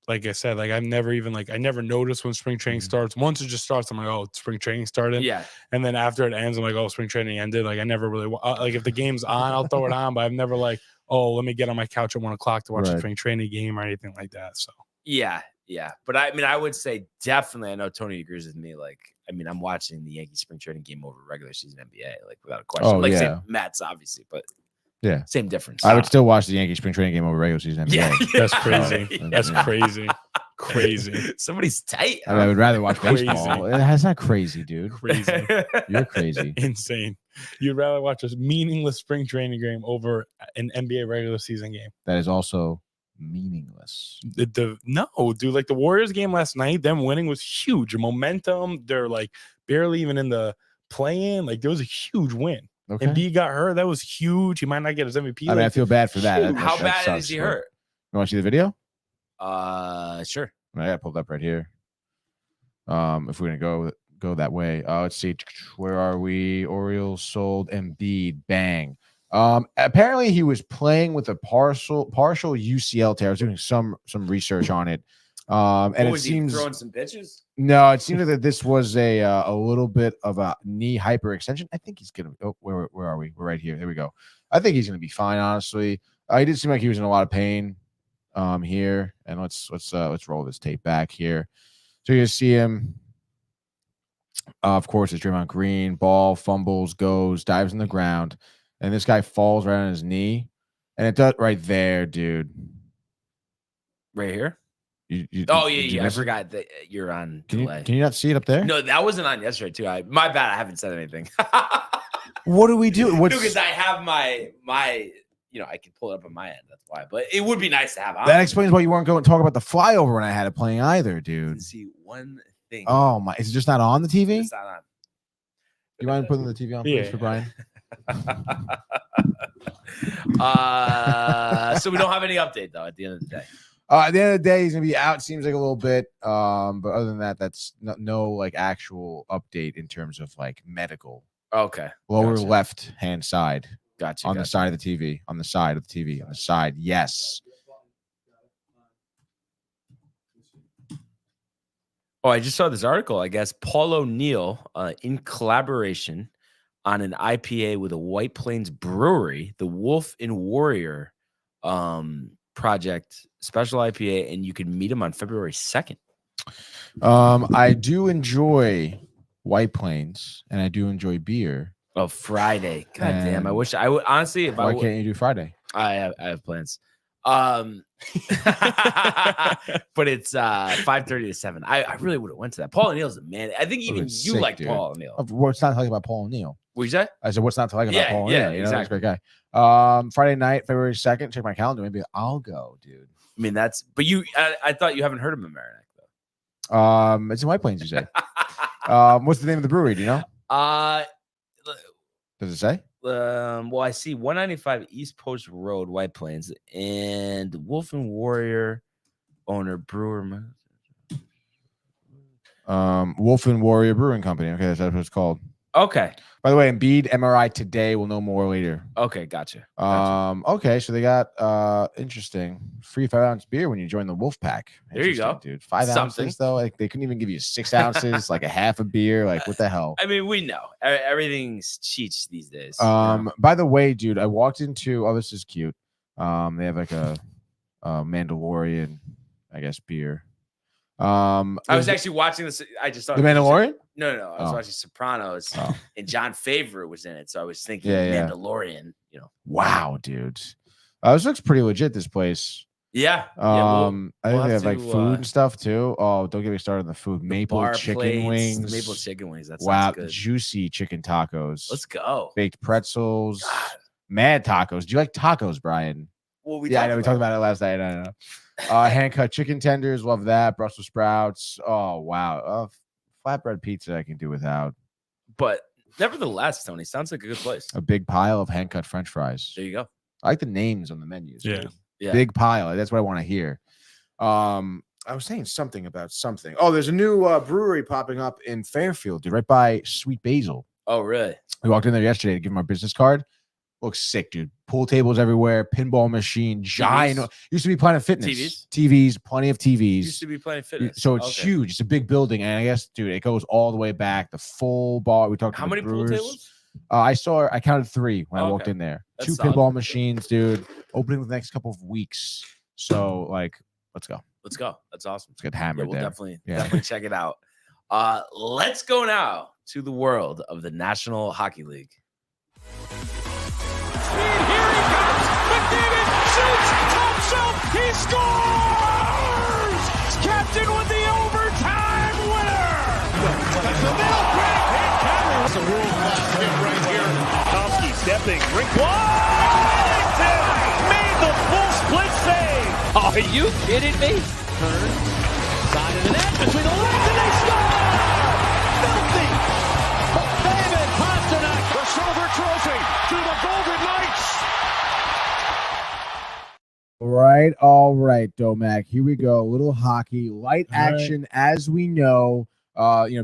like I said, like I never noticed when spring training starts. Once it just starts, I'm like, spring training started. Yeah. And then after it ends, I'm like, spring training ended. Like I never really like if the game's on, I'll throw it on. But I've never like, let me get on my couch at 1 o'clock to watch a spring training game or anything like that. So yeah. But I mean, I would say definitely. I know Tony agrees with me. Like, I mean, I'm watching the Yankees spring training game over regular season NBA, like without a question. Say Mets, obviously, but. Yeah, same difference. I would still watch the Yankees spring training game over regular season NBA. Yeah, that's crazy. That's crazy. Crazy. Somebody's tight. I would rather watch baseball. That's not crazy, dude. Crazy. You're crazy. Insane. You'd rather watch a meaningless spring training game over an NBA regular season game. That is also meaningless. No, dude. Like the Warriors game last night, them winning was huge. Momentum. They're like barely even in the play-in. Like there was a huge win. Okay. And B got hurt. That was huge. He might not get his MVP. I mean, I feel bad for that. How bad is he hurt? You want to see the video? Sure. I got pulled up right here. If we're gonna go that way, let's see. Where are we? Orioles sold Embiid. Bang. Apparently he was playing with a partial UCL tear. I was doing some research on it. And it seems throwing some pitches. No, it seems that this was a little bit of a knee hyperextension. I think he's gonna. Oh, where are we? We're right here. There we go. I think he's gonna be fine. Honestly, he did seem like he was in a lot of pain. here, and let's roll this tape back here. So you see him. Of course, it's Draymond Green. Ball fumbles, goes, dives in the ground, and this guy falls right on his knee, and it does right there, dude. Right here. You I forgot that you're on delay. Can you not see it up there? No, that wasn't on yesterday too. My bad. I haven't said anything. What do we do? Because I have my I can pull it up on my end. That's why. But it would be nice to have on. That explains why you weren't going to talk about the flyover when I had it playing either, dude. See one thing. Oh my! Is it just not on the TV? It's not on. You mind putting the TV on, please, for Brian? So we don't have any update though. At the end of the day. At the end of the day, he's gonna be out. Seems like a little bit. But other than that, that's no like actual update in terms of like medical. Okay. Lower left hand side. Gotcha. On the side of the TV. On the side of the TV. On the side. Yes. Oh, I just saw this article. I guess Paul O'Neill, in collaboration on an IPA with a White Plains brewery, the Wolf and Warrior project special IPA, and you can meet him on February 2nd. I do enjoy White Plains, and I do enjoy beer. Oh, Friday! God damn! I wish I would honestly. Why can't you do Friday? I have plans. But it's 5:30 to 7. I really would have went to that. Paul O'Neill's a man. I think even you like dude. Paul O'Neill. What's not to like about Paul O'Neill? What'd you say? I said, what's not to like about Paul O'Neill? Yeah, you know, exactly. He's a great guy. Friday night, February 2nd. Check my calendar. Maybe I'll go, dude. I mean, but you. I thought you haven't heard of Merrimack though. It's in White Plains. You say. What's the name of the brewery? Do you know? Does it say? Well, I see 195 East Post Road, White Plains, and Wolf and Warrior owner brewer. Wolf and Warrior Brewing Company. Okay, that's what it's called. Okay. By the way, Embiid MRI today. We'll know more later. Okay, gotcha. Okay, so they got interesting free 5-ounce beer when you join the Wolf Pack. There you go, dude. 5 ounces though. Like they couldn't even give you 6 ounces, like a half a beer. Like what the hell? I mean, we know everything's cheats these days. By the way, dude, I walked into. Oh, this is cute. They have like a Mandalorian, I guess, beer. I was actually watching this. I just thought The Mandalorian. No. I was watching Sopranos, and John Favreau was in it, so I was thinking Mandalorian. You know. Wow, dude. This looks pretty legit. This place. Yeah. I think they have like food and stuff too. Oh, don't get me started on the food. Maple chicken wings. Maple chicken wings. That wow, good. Juicy chicken tacos. Let's go. Baked pretzels. God. Mad tacos. Do you like tacos, Brian? Well, I know we talked about it last night. I know. Hand cut chicken tenders. Love that. Brussels sprouts. Oh wow. Flatbread pizza I can do without. But nevertheless, Tony, sounds like a good place. A big pile of hand cut French fries. There you go. I like the names on the menus. Yeah. Dude. Yeah. Big pile. That's what I want to hear. I was saying something about something. Oh, there's a new brewery popping up in Fairfield, dude, right by Sweet Basil. Oh, really? We walked in there yesterday to give him our business card. Looks sick, dude. Pool tables everywhere, pinball machine, giant. Used to be Planet Fitness. TVs, plenty of TVs. Used to be Planet Fitness. So it's huge. It's a big building, and I guess, dude, it goes all the way back. The full bar. We talked. How many brewers. Pool tables? I counted 3 when I walked in there. That's 2 solid. pinball machines, dude. Opening the next couple of weeks. So, like, let's go. Let's go. That's awesome. Let's get hammered we'll there. definitely check it out. Let's go now to the world of the National Hockey League. Here he comes. McDavid shoots. Top shelf. He scores. Captain with the overtime winner. That's the middle break. That's a world-class hit right here. Tomsky stepping. Rink Washington made the full split save. Are you kidding me? Turn. Side of the net. Between the legs and they score. Filthy. David Pastrnak. The silver trophy to the Golden Knights. All right, Domac. Here we go. A little hockey, light action, as we know.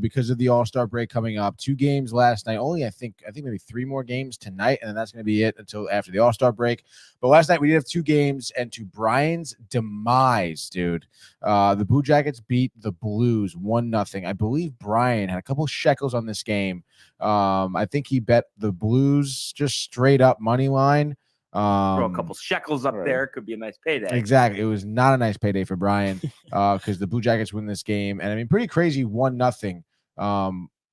Because of the All-Star break coming up, 2 games last night. Only I think maybe 3 more games tonight, and then that's going to be it until after the All-Star break. But last night we did have 2 games, and to Brian's demise, dude, the Blue Jackets beat the Blues 1-0. I believe Brian had a couple shekels on this game. I think he bet the Blues just straight up money line. Throw a couple shekels up there. Could be a nice payday. Exactly. It was not a nice payday for Brian because the Blue Jackets win this game. And I mean, pretty crazy 1-0.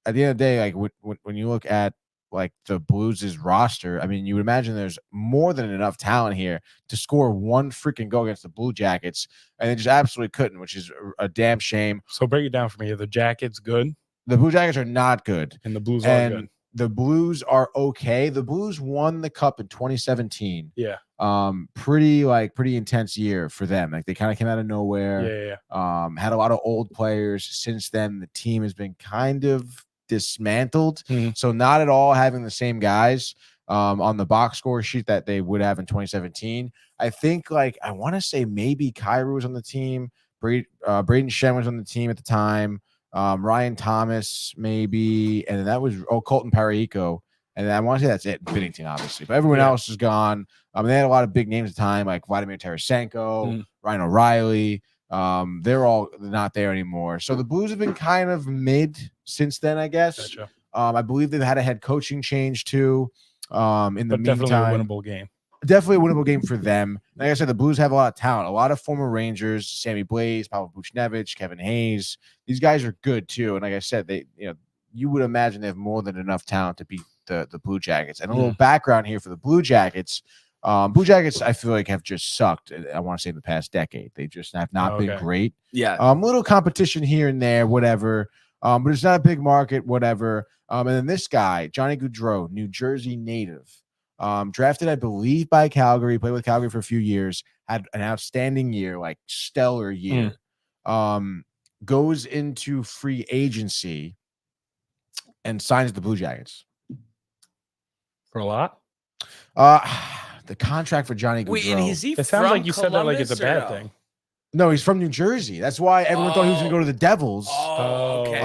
At the end of the day, like when you look at like the Blues' roster, I mean, you would imagine there's more than enough talent here to score one freaking goal against the Blue Jackets. And they just absolutely couldn't, which is a damn shame. So break it down for me. Are the Jackets good? The Blue Jackets are not good. And the Blues are good. The Blues are okay. The Blues won the cup in 2017. Yeah. Pretty intense year for them. Like they kind of came out of nowhere. Yeah. Had a lot of old players. Since then, the team has been kind of dismantled. So not at all having the same guys on the box score sheet that they would have in 2017. I think I want to say maybe Kyrou was on the team. Braden Shen was on the team at the time. Ryan Thomas, maybe, and that was Colton Parayko, and I want to say that's it. Binnington, obviously, but everyone else is gone. They had a lot of big names at the time, like Vladimir Tarasenko, Ryan O'Reilly. They're all not there anymore. So the Blues have been kind of mid since then, I guess. Gotcha. I believe they've had a head coaching change too. In the meantime, definitely a winnable game. Definitely a winnable game for them. Like I said, the Blues have a lot of talent. A lot of former Rangers, Sammy Blais, Pavel Buchnevich, Kevin Hayes. These guys are good too. And like I said, you would imagine they have more than enough talent to beat the Blue Jackets. And a little background here for the Blue Jackets. Blue Jackets, I feel like, have just sucked. I want to say in the past decade, they just have not been great. Yeah, little competition here and there, whatever. But it's not a big market, whatever. And then this guy, Johnny Gaudreau, New Jersey native. Drafted, I believe, by Calgary, played with Calgary for a few years, had an outstanding year, like stellar year. Goes into free agency and signs the Blue Jackets. For a lot? The contract for Johnny Gaudreau. Wait, and is he It sounds like you said that like Columbus it's a or bad no? thing. No, he's from New Jersey. That's why everyone thought he was going to go to the Devils. Okay.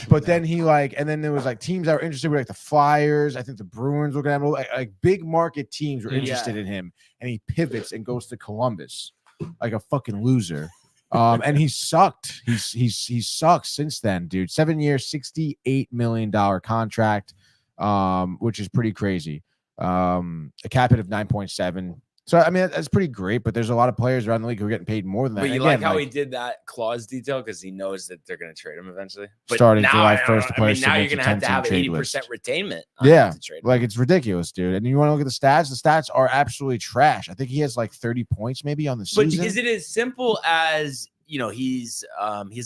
But then and then there was teams that were interested, were like the Flyers. I think the Bruins were going to have like big market teams were interested in him, and he pivots and goes to Columbus like a fucking loser. And he sucked. He's sucked since then, dude. 7 years, $68 million contract, which is pretty crazy. A cap hit of 9.7. So, I mean, that's pretty great, but there's a lot of players around the league who are getting paid more than that. But you again, like how he did that clause detail because he knows that they're going to trade him eventually. But starting now, July 1st, the players now you're going to have 80% retainment. Yeah, to trade him. like it's ridiculous, dude. And you want to look at the stats? The stats are absolutely trash. I think he has like 30 points maybe on the season. But is it as simple as he's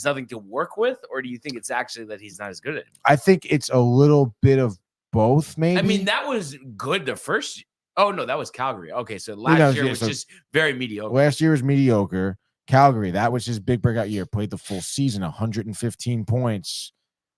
nothing to work with, or do you think it's actually that he's not as good at it? I think it's a little bit of both, maybe. I mean, that was good the first. Oh no, that was Calgary. Okay, so last year was just very mediocre. Last year was mediocre. Calgary, that was his big breakout year. Played the full season, 115 points.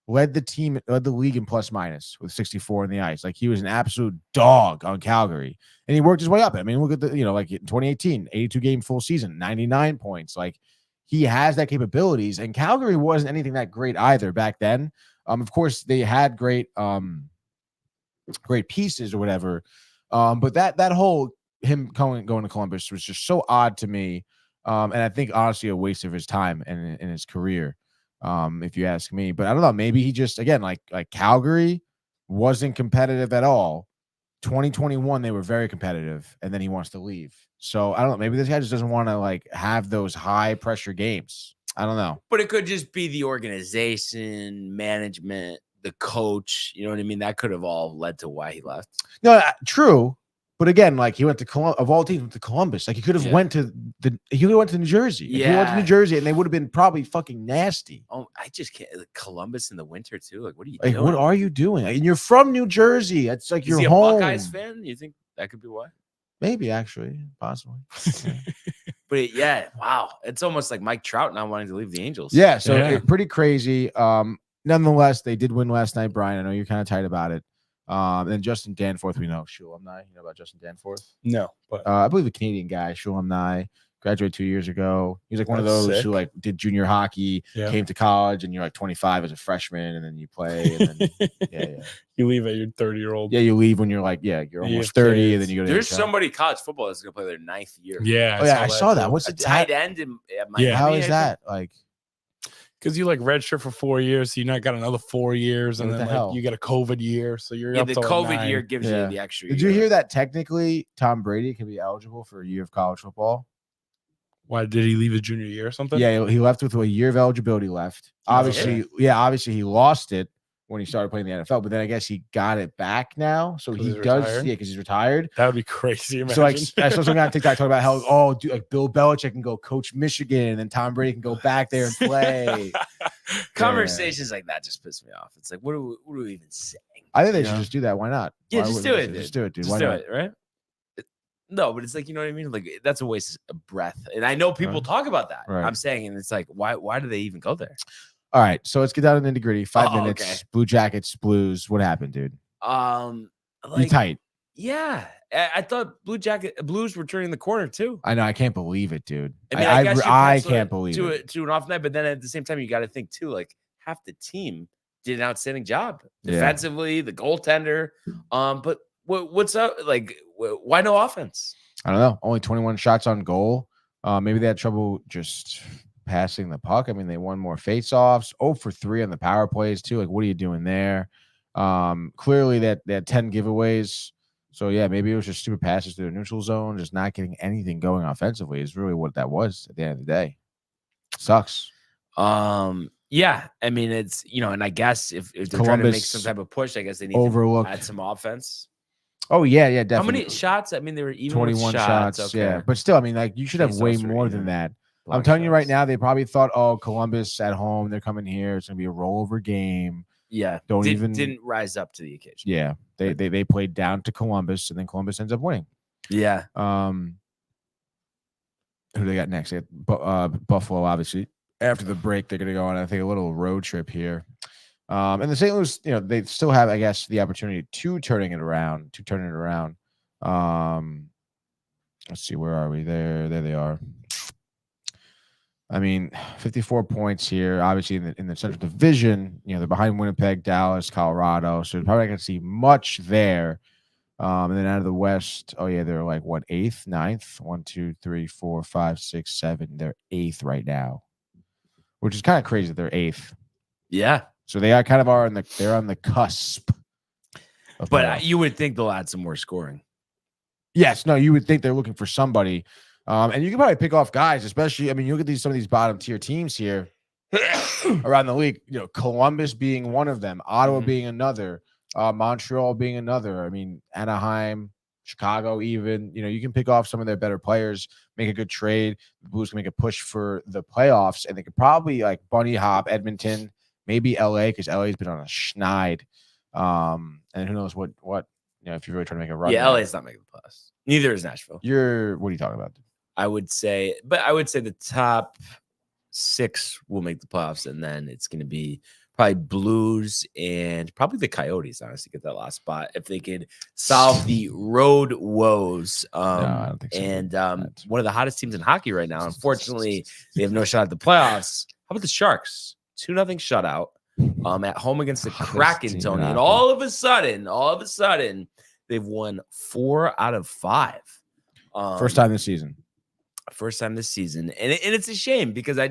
Led the league in plus minus with 64 on the ice. Like he was an absolute dog on Calgary, and he worked his way up. I mean, look at like in 2018, 82 game full season, 99 points. Like he has that capabilities, and Calgary wasn't anything that great either back then. Of course, they had great pieces or whatever. But that whole him going to Columbus was just so odd to me. And I think honestly a waste of his time and in his career, if you ask me. But I don't know, maybe he just again like Calgary wasn't competitive at all. 2021 they were very competitive, and then he wants to leave. So I don't know, maybe this guy just doesn't want to have those high pressure games. I don't know. But it could just be the organization, management, the coach, you know what I mean? That could have all led to why he left. No, true. But again, he went to of all teams, went to Columbus. Like he could have went to New Jersey. He went to New Jersey, and they would have been probably fucking nasty. Oh, I just can't. Columbus in the winter too. Like, what are you doing? What are you doing? And you're from New Jersey. It's like you're home. A Buckeyes fan? You think that could be why? Maybe actually, possibly. But yeah, wow, it's almost like Mike Trout not wanting to leave the Angels. Yeah, so pretty crazy. Nonetheless, they did win last night, Brian. I know you're kind of tight about it. And Justin Danforth, we know, Shul alumni. You know about Justin Danforth? No, but I believe a Canadian guy, Shul alumni, graduated 2 years ago. He's like one of those who did junior hockey, came to college, and you're like 25 as a freshman, and then you play, and then you leave at your 30-year-old. Yeah, you leave when you're like, you're almost 30, and then you go to There's somebody in college football that's gonna play their 9th year. Yeah, I saw that. What's a tight end in Miami? How is that like? Because you like redshirt for 4 years, so you not got another 4 years, and What then the like hell? you get a COVID year, so you're Yeah, up the to like COVID 9. year gives Yeah. you the extra. Did you hear that technically Tom Brady can be eligible for a year of college football? Why did he leave his junior year or something? Yeah, he left with a year of eligibility left. Obviously, obviously he lost it when he started playing the NFL, but then I guess he got it back now. So 'Cause he he's does, retired? because he's retired. That would be crazy. Imagine. So like, I saw some guy on TikTok talking about how dude, like Bill Belichick can go coach Michigan, and then Tom Brady can go back there and play. Conversations like that just piss me off. It's like, what are we even saying? I think they You should know? just do that. Why not? Yeah, Why just wouldn't do they? it, dude. Just do it, dude. Just Why do not? it, right? No, but it's like, you know what I mean? Like, that's a waste of breath. And I know people Right. talk about that. Right. I'm saying, and it's like, why do they even go there? All right, so let's get down to the nitty gritty. 5 Oh, minutes. okay. Blue Jackets, Blues. What happened, dude? You You tight? Yeah, I thought Blues were turning the corner too. I know. I can't believe it, dude. I mean, I guess I can't believe it. to an off night, but then at the same time, you got to think too. Like half the team did an outstanding job Yeah. defensively, the goaltender. But what's up? Like, why no offense? I don't know. Only 21 shots on goal. Maybe they had trouble just passing the puck. I mean, they won more faceoffs. 0 for 3 on the power plays too. Like, what are you doing there? Clearly that they had 10 giveaways. So yeah, maybe it was just stupid passes to the neutral zone, just not getting anything going offensively is really what that was at the end of the day. Sucks. Yeah, I mean, it's, and I guess if they're trying to make some type of push, I guess they need to add some offense. Oh yeah, definitely. How many shots? I mean, they were even 21 shots. Okay. Yeah, but still, I mean, like you should have way more than that. I'm telling you right now, they probably thought, oh, Columbus at home, they're coming here. It's gonna be a rollover game. Yeah, didn't rise up to the occasion. Yeah, they played down to Columbus, and then Columbus ends up winning. Yeah. Who they got next? They got Buffalo, obviously. After the break, they're gonna go on, I think, a little road trip here. And the St. Louis, they still have, I guess, the opportunity to turn it around. Let's see, where are we? There they are. I mean, 54 points here. Obviously, in the Central Division, they're behind Winnipeg, Dallas, Colorado. So you're probably not going to see much there. And then out of the West, oh yeah, they're like what, 8th, 9th? 1, 2, 3, 4, 5, 6, 7. They're 8th right now, which is kind of crazy that they're 8th. Yeah. So they they're on the cusp. But you would think they'll add some more scoring. Yes, no, you would think they're looking for somebody. And you can probably pick off guys, especially, I mean, you look at some of these bottom tier teams here around the league, Columbus being one of them, Ottawa being another, Montreal being another. I mean, Anaheim, Chicago, even, you can pick off some of their better players, make a good trade. The Blues can make a push for the playoffs, and they could probably like bunny hop Edmonton, maybe LA, because LA's been on a schneid. And who knows what, if you're really trying to make a run. Yeah, LA's not making the playoffs. Neither is Nashville. What are you talking about? I would say the top 6 will make the playoffs, and then it's going to be probably Blues and probably the Coyotes, honestly, get that last spot if they could solve the road woes. No, I don't think so. And one of the hottest teams in hockey right now. Unfortunately, they have no shot at the playoffs. How about the Sharks? 2-0 shutout at home against the Kraken, Tony. And all of a sudden, they've won 4 out of 5. First time this season. And it's a shame because I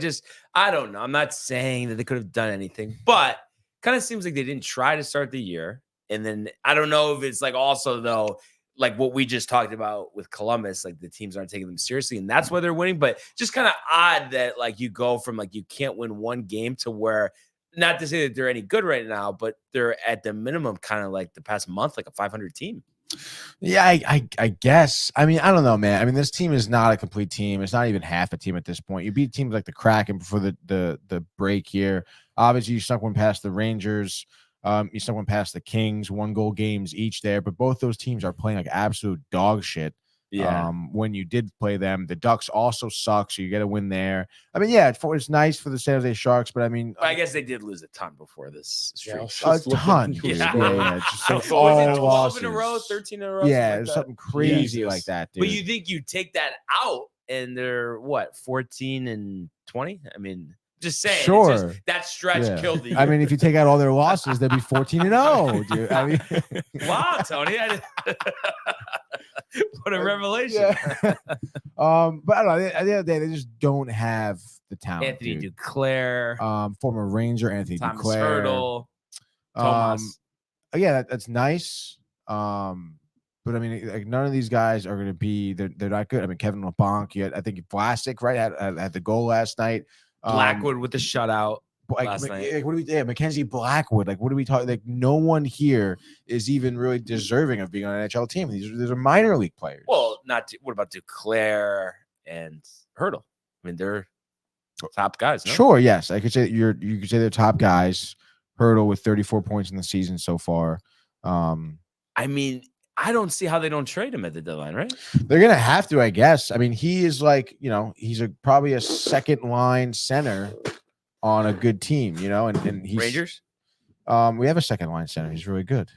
don't know. I'm not saying that they could have done anything, but kind of seems like they didn't try to start the year. And then I don't know if it's like also though, like what we just talked about with Columbus, like the teams aren't taking them seriously and that's why they're winning. But just kind of odd that like you go from like you can't win one game to where, not to say that they're any good right now, but they're at the minimum kind of like the past month, like a 500 team. Yeah, I guess. I mean, I don't know, man. I mean, this team is not a complete team. It's not even half a team at this point. You beat teams like the Kraken before the break here. Obviously, you snuck one past the Rangers. You snuck one past the Kings, 1-goal games each there. But both those teams are playing like absolute dog shit. Yeah. When you did play them, the Ducks also suck, so you get a win there. I mean, yeah, it's nice for the San Jose Sharks, but I mean, I guess they did lose a ton before this streak. A ton. Yeah. Just like So was it 12 losses. in a row, 13 in a row? Yeah, something like something crazy like that, dude. But you think you take that out and they're what, 14 and 20? I mean, just saying. Sure. That stretch killed the year. I mean, if you take out all their losses, they'd be 14-0, dude. I mean, wow, Tony. What a revelation. Yeah. But I don't know. At the end of the day, they just don't have the talent. Anthony dude. Duclair, Former Ranger Anthony Thomas Duclair. Hurdle, Tomas. Yeah, that's nice. But I mean, like none of these guys are going to be. They're not good. I mean, Kevin LeBlanc. I think Vlasic right had the goal last night. Blackwood with the shutout last night. Like, what do we? Yeah, Mackenzie Blackwood. Like, what are we talking? Like, no one here is even really deserving of being on an NHL team. These are minor league players. Well, what about Duclair and Hurdle? I mean, they're top guys. No? Sure, yes, I could say you could say they're top guys. Hurdle with 34 points in the season so far. I mean, I don't see how they don't trade him at the deadline, right? They're gonna have to, I guess. I mean, he is like, he's probably a second line center on a good team, and he's Rangers. We have a second line center. He's really good.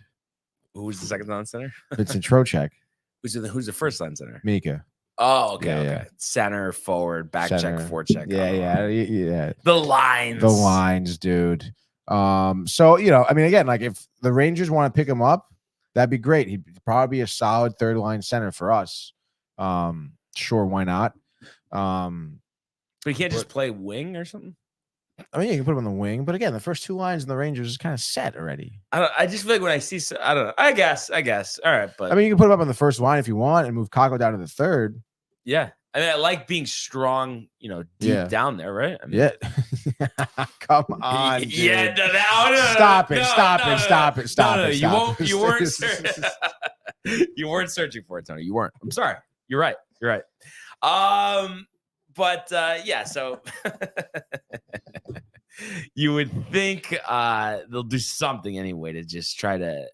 Who's the second line center? Vincent Trocheck. Who's the first line center? Mika. Oh, okay. Yeah. Center, forward, back Center. check, forecheck. Yeah. The lines, dude. So I mean, again, like if the Rangers want to pick him up, that'd be great. He'd probably be a solid third line center for us. Sure, why not? But he can't just play wing or something. I mean, you can put him on the wing, but again, the first two lines in the Rangers is kind of set already. I just feel like when I see, I don't know. I guess. All right, but I mean, you can put him up on the first line if you want, and move Kako down to the third. Yeah, I mean, I like being strong, deep down there, right? I mean, yeah. Come on, dude. Yeah, no, Stop it. No, you weren't searching for it, Tony. You weren't. I'm sorry. You're right. But yeah, so you would think they'll do something anyway to just try to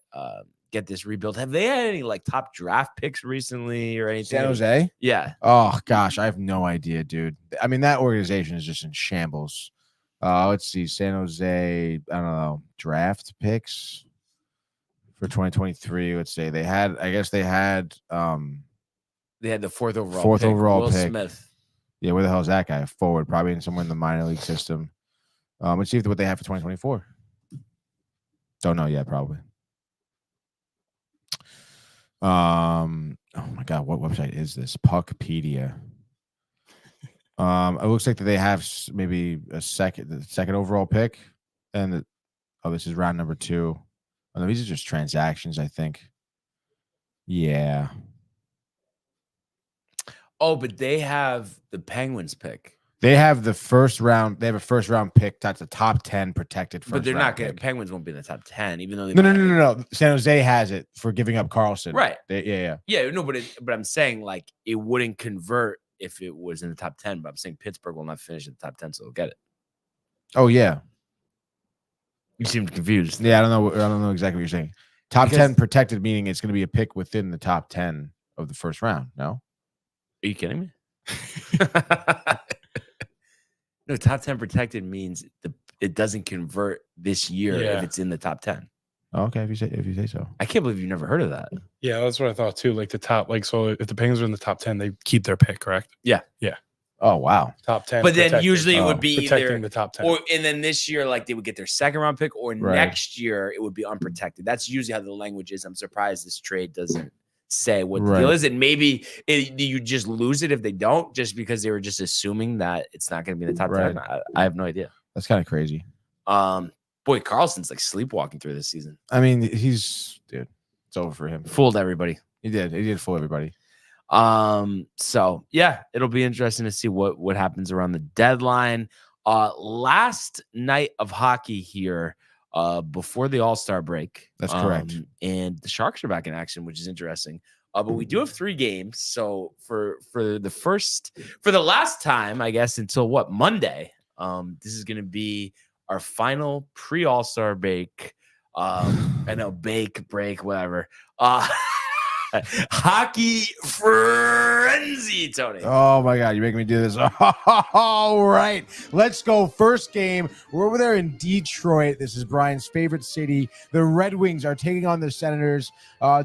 get this rebuild. Have they had any like top draft picks recently or anything? San Jose? Yeah. Oh gosh, I have no idea, dude. I mean, that organization is just in shambles. Let's see, San Jose. I don't know, draft picks for 2023. Let's say they had the fourth overall Will pick. Smith. Yeah, where the hell is that guy? Forward, probably in somewhere in the minor league system. Let's see what they have for 2024. Don't know yet, probably. Oh my God, what website is this? Puckpedia. It looks like that they have maybe the second overall pick, and this is round number 2. Oh, no, these are just transactions, I think. Yeah. Oh, but they have the Penguins pick. They have the first round. They have a first round pick. That's a top 10 protected first. But they're not going. Pick. Penguins won't be in the top 10, even though they. No. San Jose has it for giving up Carlson. Right. Yeah. No, but I'm saying like it wouldn't convert if it was in the top 10. But I'm saying Pittsburgh will not finish in the top 10, so they'll get it. Oh yeah. You seem confused. Yeah, I don't know exactly what you're saying. Top 10 protected, meaning it's going to be a pick within the top 10 of the first round. No. Are you kidding me? No, top 10 protected means it doesn't convert this year if it's in the top 10. Okay, if you say so. I can't believe you've never heard of that. Yeah, that's what I thought too. Like the top, so if the Penguins are in the top 10, they keep their pick, correct? Yeah. Oh wow. Top 10. But then usually it would be protecting either the top 10. and then this year, like they would get their second round pick, or next year it would be unprotected. That's usually how the language is. I'm surprised this trade doesn't say what the deal is, and maybe you just lose it if they don't, just because they were just assuming that it's not going to be in the top 10. I have no idea. That's kind of crazy. Boy, Carlson's like sleepwalking through this season. I mean, it's over for him. Fooled everybody. He did fool everybody. So yeah, it'll be interesting to see what happens around the deadline. Last night of hockey here. Before the All-Star break. That's correct. And the Sharks are back in action, which is interesting. But we do have 3 games. So for the last time, I guess, until Monday, this is going to be our final pre-All-Star break. I know, break, whatever. Hockey frenzy, Tony. Oh my God, you're making me do this. All right, let's go. First game, we're over there in Detroit. This is Brian's favorite city. The Red Wings are taking on the Senators.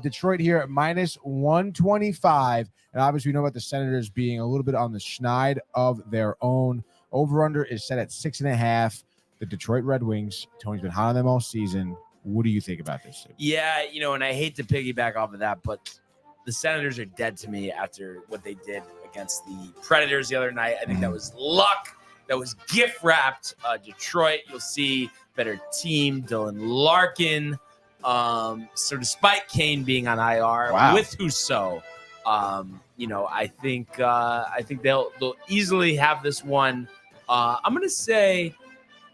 Detroit here at -125, and obviously we know about the Senators being a little bit on the schneid of their own. Over/under is set at 6.5. The Detroit Red Wings. Tony's been hot on them all season. What do you think about this? Yeah, and I hate to piggyback off of that, but the Senators are dead to me after what they did against the Predators the other night. I think that was luck. That was gift wrapped. Detroit, you'll see better team. Dylan Larkin. So despite Kane being on IR with Husso, I think they'll easily have this one. I'm gonna say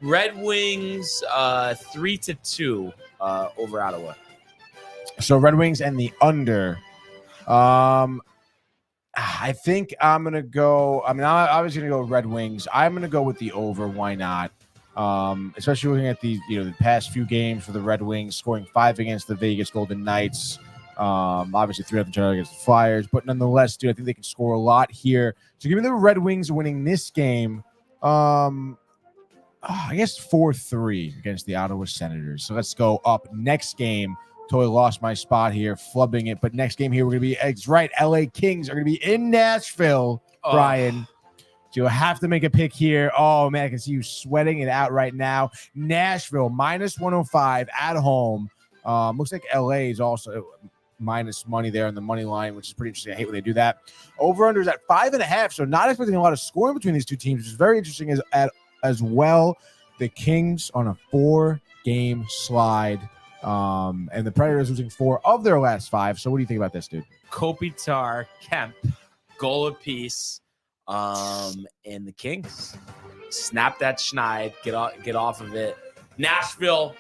Red Wings 3-2 over Ottawa. So Red Wings and the under. I think I'm gonna go. I was gonna go Red Wings. I'm gonna go with the over. Why not? Especially looking at the past few games for the Red Wings, scoring 5 against the Vegas Golden Knights. Obviously 3-0 against the Flyers, but nonetheless, dude, I think they can score a lot here. So give me the Red Wings winning this game. I guess 4-3 against the Ottawa Senators. So let's go up next game. Totally lost my spot here, flubbing it. But next game here, we're going to be, it's right, LA Kings are going to be in Nashville, Brian. So you'll have to make a pick here. Oh, man, I can see you sweating it out right now. Nashville, -105 at home. Looks like LA is also minus money there on the money line, which is pretty interesting. I hate when they do that. Over-under is at 5.5, so not expecting a lot of scoring between these two teams, which is very interesting as well. The Kings on a 4-game slide. And the Predators losing 4 of their last 5. So what do you think about this, dude? Kopitar, Kemp, goal apiece, and the Kings snap that schneid, get off of it. Nashville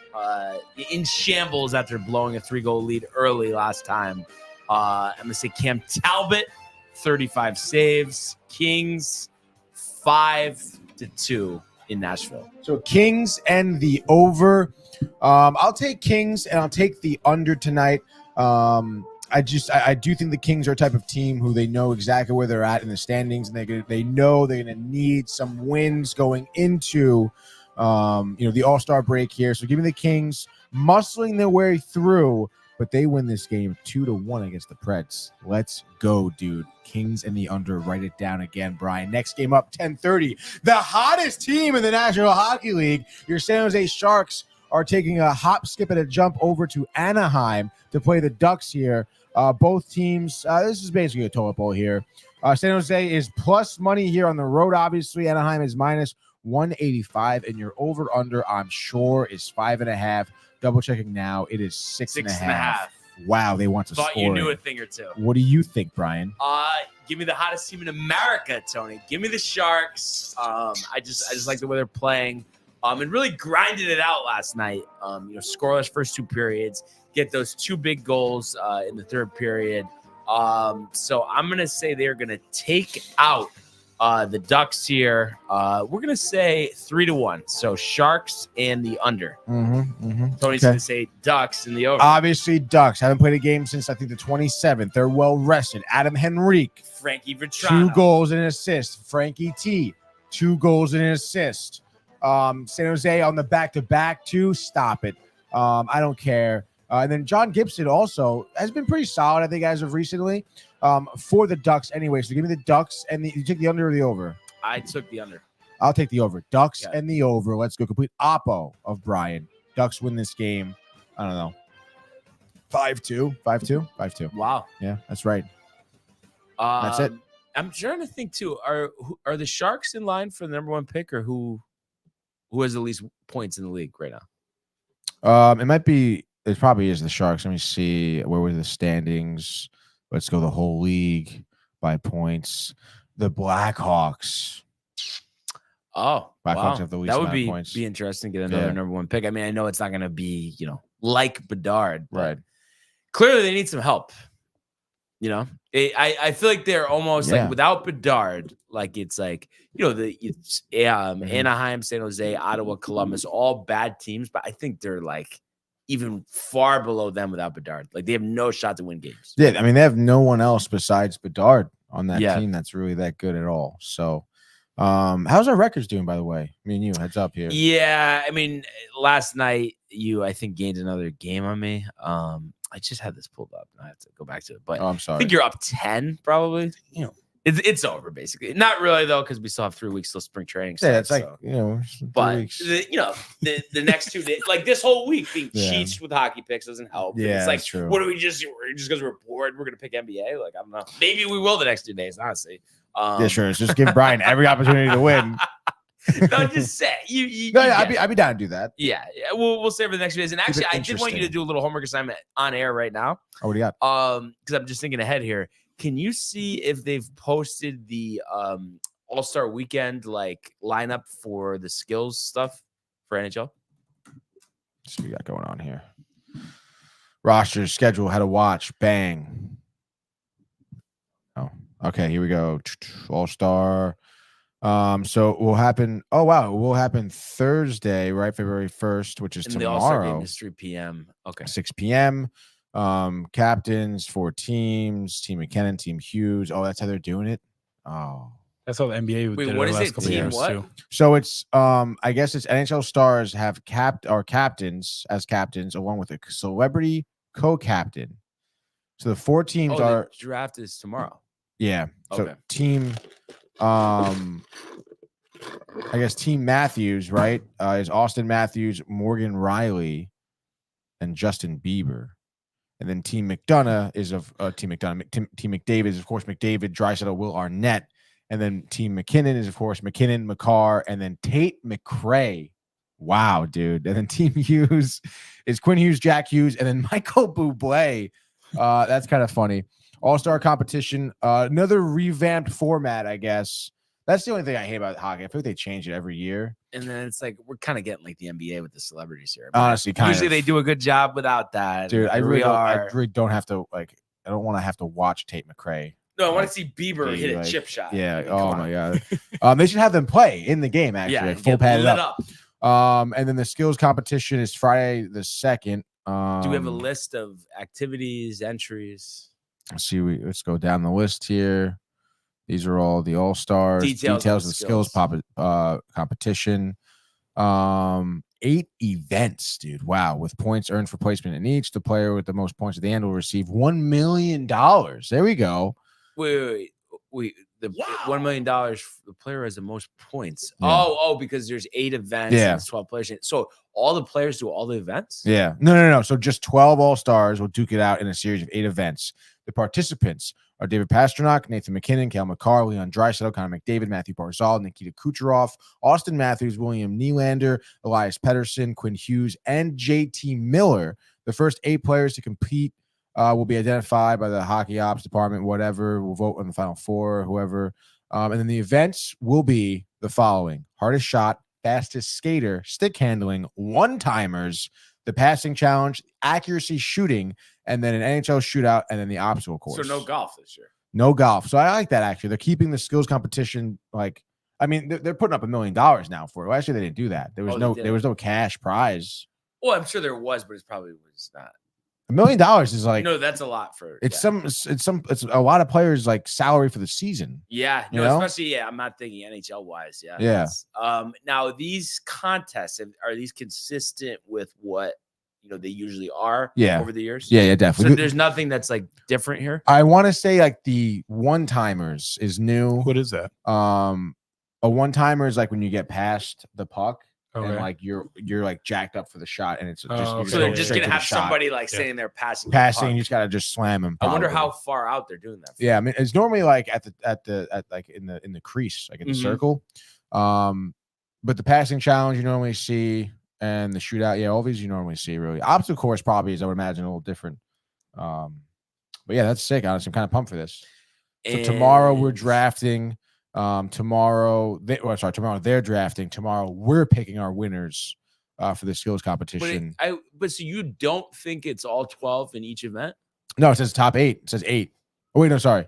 in shambles after blowing a 3-goal lead early last time. I'm gonna say Cam Talbot, 35 saves. Kings 5-2 in Nashville. So Kings and the over. I'll take Kings and I'll take the under tonight. I do think the Kings are a type of team who they know exactly where they're at in the standings, and they know they're going to need some wins going into the All-Star break here. So give me the Kings muscling their way through, but they win this game 2-1 against the Preds. Let's go, dude. Kings and the under. Write it down again, Brian. Next game up, 10:30. The hottest team in the National Hockey League, your San Jose Sharks, are taking a hop, skip, and a jump over to Anaheim to play the Ducks here. Both teams, this is basically a toilet bowl here. San Jose is plus money here on the road, obviously. Anaheim is -185, and your over-under, I'm sure, is 5.5. Double-checking now. It is 6.5. Wow, they want to score. Thought you knew a thing or two. What do you think, Brian? Give me the hottest team in America, Tony. Give me the Sharks. I just like the way they're playing. And really grinded it out last night. Scoreless first 2 periods, get those 2 big goals in the 3rd period. So I'm going to say they're going to take out the Ducks here. We're going to say 3-1. So Sharks and the under. Tony's going to say Ducks and the over. Obviously, Ducks haven't played a game since, I think, the 27th. They're well rested. Adam Henrique, Frankie Vetrano, 2 goals and an assist. Frankie T, 2 goals and an assist. San Jose on the back-to-back too. Stop it. I don't care. And then John Gibson also has been pretty solid, I think, as of recently, for the Ducks anyway. So give me the Ducks and you take the under or the over? I took the under. I'll take the over. Ducks and the over. Let's go. Complete oppo of Brian. Ducks win this game. I don't know. 5-2. 5-2? 5-2. Wow. Yeah, that's right. That's it. I'm trying to think too. Are the Sharks in line for the number 1 pick, or who has the least points in the league right now? It might be. It probably is the Sharks. Let me see. Where were the standings? Let's go the whole league by points. The Blackhawks. Oh, Blackhawks have the least that would amount of points. Be interesting to get another number 1 pick. I mean, I know it's not going to be like Bedard, right? Clearly, they need some help. I feel like they're almost like without Bedard, like it's like Anaheim, San Jose, Ottawa, Columbus, all bad teams, but I think they're like even far below them without Bedard. Like they have no shot to win games. Yeah, I mean they have no one else besides Bedard on that team that's really that good at all. So, how's our records doing, by the way? Me and you, heads up here. Yeah, I mean, last night you I think gained another game on me. I just had this pulled up. I have to go back to it, but I'm sorry. I think you're up 10 probably. It's over basically. Not really though, because we still have 3 weeks till spring training. Yeah, it's starts, like so. you know, 3 But weeks. the next 2 days, like this whole week being cheats with hockey picks doesn't help. And Yeah, it's like, that's true. what do we just because we're bored, we're gonna pick NBA? Like I don't know. Maybe we will the next 2 days. Honestly, Yeah, sure. It's just give Brian every opportunity to win. No, just say you. No, yeah, I'd be down to do that. Yeah, we'll save for the next few days. And actually, it I did want you to interesting. do a little homework assignment on air right now. Oh, what do you got? Because I'm just thinking ahead here. Can you see if they've posted the All-Star Weekend like lineup for the skills stuff for NHL? So we got going on here. Roster, schedule, how to watch, bang. Oh, okay, here we go. All-Star. So it will happen. Oh wow, it will happen Thursday, right? February 1st, which is And the All-Star game tomorrow. is 3 p.m. Okay. 6 p.m. Captains, 4 teams, Team McKinnon, Team Hughes. Oh, that's how they're doing it. Oh. That's how the NBA Wait, did what it is the last it? couple Team years what? too. So it's I guess it's NHL stars have captains along with a celebrity co-captain. So the 4 teams are the draft is tomorrow. yeah. So Okay. team I guess Team Matthews, right? Is Austin Matthews, Morgan Riley, and Justin Bieber. And then Team McDonough is of Team McDonough. Team McDavid is, of course, McDavid, Draisaitl, Will Arnett. And then Team McKinnon is, of course, McKinnon, McCarr, and then Tate McRae. Wow, dude. And then Team Hughes is Quinn Hughes, Jack Hughes, and then Michael Bublé. That's kind of funny. All-Star competition. Another revamped format, I guess. That's the only thing I hate about hockey. I feel like they change it every year. And then it's like we're kind of getting like the NBA with the celebrities here. Honestly, usually they do a good job without that. Dude, I Here really, we are. don't have to I don't want to have to watch Tate McRae. No, I want to see Bieber Be hit a like- chip shot. Yeah. I mean, Oh come my on. god. They should have them play in the game actually. Yeah, like and full get padded lit up. up. And then the skills competition is Friday the 2nd. Do we have a list of activities, entries? Let's see. Let's go down the list here. These are all the all-stars. Details Details of of the skills competition. 8 events, dude. Wow. With points earned for placement in each, the player with the most points at the end will receive $1 million. There we go. Wait. The $1 million. The player has the most points. Yeah. Oh, because there's 8 events. Yeah. And it's 12 players. So all the players do all the events. Yeah. No. So just 12 all-stars will duke it out in a series of 8 events. The participants are David Pastrnak, Nathan McKinnon, Cale Makar, Leon Draisaitl, Connor McDavid, Matthew Barzal, Nikita Kucherov, Austin Matthews, William Nylander, Elias Pettersson, Quinn Hughes, and JT Miller. The first 8 players to compete will be identified by the hockey ops department, whatever. We'll vote on the final 4, whoever. And then the events will be the following: hardest shot, fastest skater, stick handling, one-timers, the passing challenge, accuracy shooting, and then an NHL shootout, and then the obstacle course. So no golf this year. No golf. So I like that, actually. They're keeping the skills competition, like, I mean, they're putting up $1 million now for it. Well, actually, they didn't do that. There was there was no cash prize. Well, I'm sure there was, but it probably was not. $1 million is like, No, that's a lot for it's a lot of players like salary for the season. Yeah, You no, know? especially I'm not thinking NHL wise. Yeah, Yeah. that's- now these contests are these consistent with what they usually are? Yeah. over the years. Yeah, So definitely. there's nothing that's like different here. I want to say like the one-timers is new. What is that? A one-timer is like when you get past the puck and Okay. like you're like jacked up for the shot, and it's just, Oh, you okay. So they're go just straight gonna to the have shot. somebody like Yeah. sitting there passing. the passing. puck. You just gotta just slam him. I wonder probably. how far out they're doing that. from. Yeah, I mean, it's normally like at like in the crease, like in the Mhm. circle. But the passing challenge you normally see, and the shootout, yeah, all these you normally see. Really, obstacle course probably is, I would imagine, a little different. But yeah, that's sick. Honestly, I'm kind of pumped for this. So tomorrow we're And- drafting. Tomorrow they're drafting. Tomorrow we're picking our winners for the skills competition. But so you don't think it's all 12 in each event? No, it says top 8. It says 8. Oh wait, no, sorry.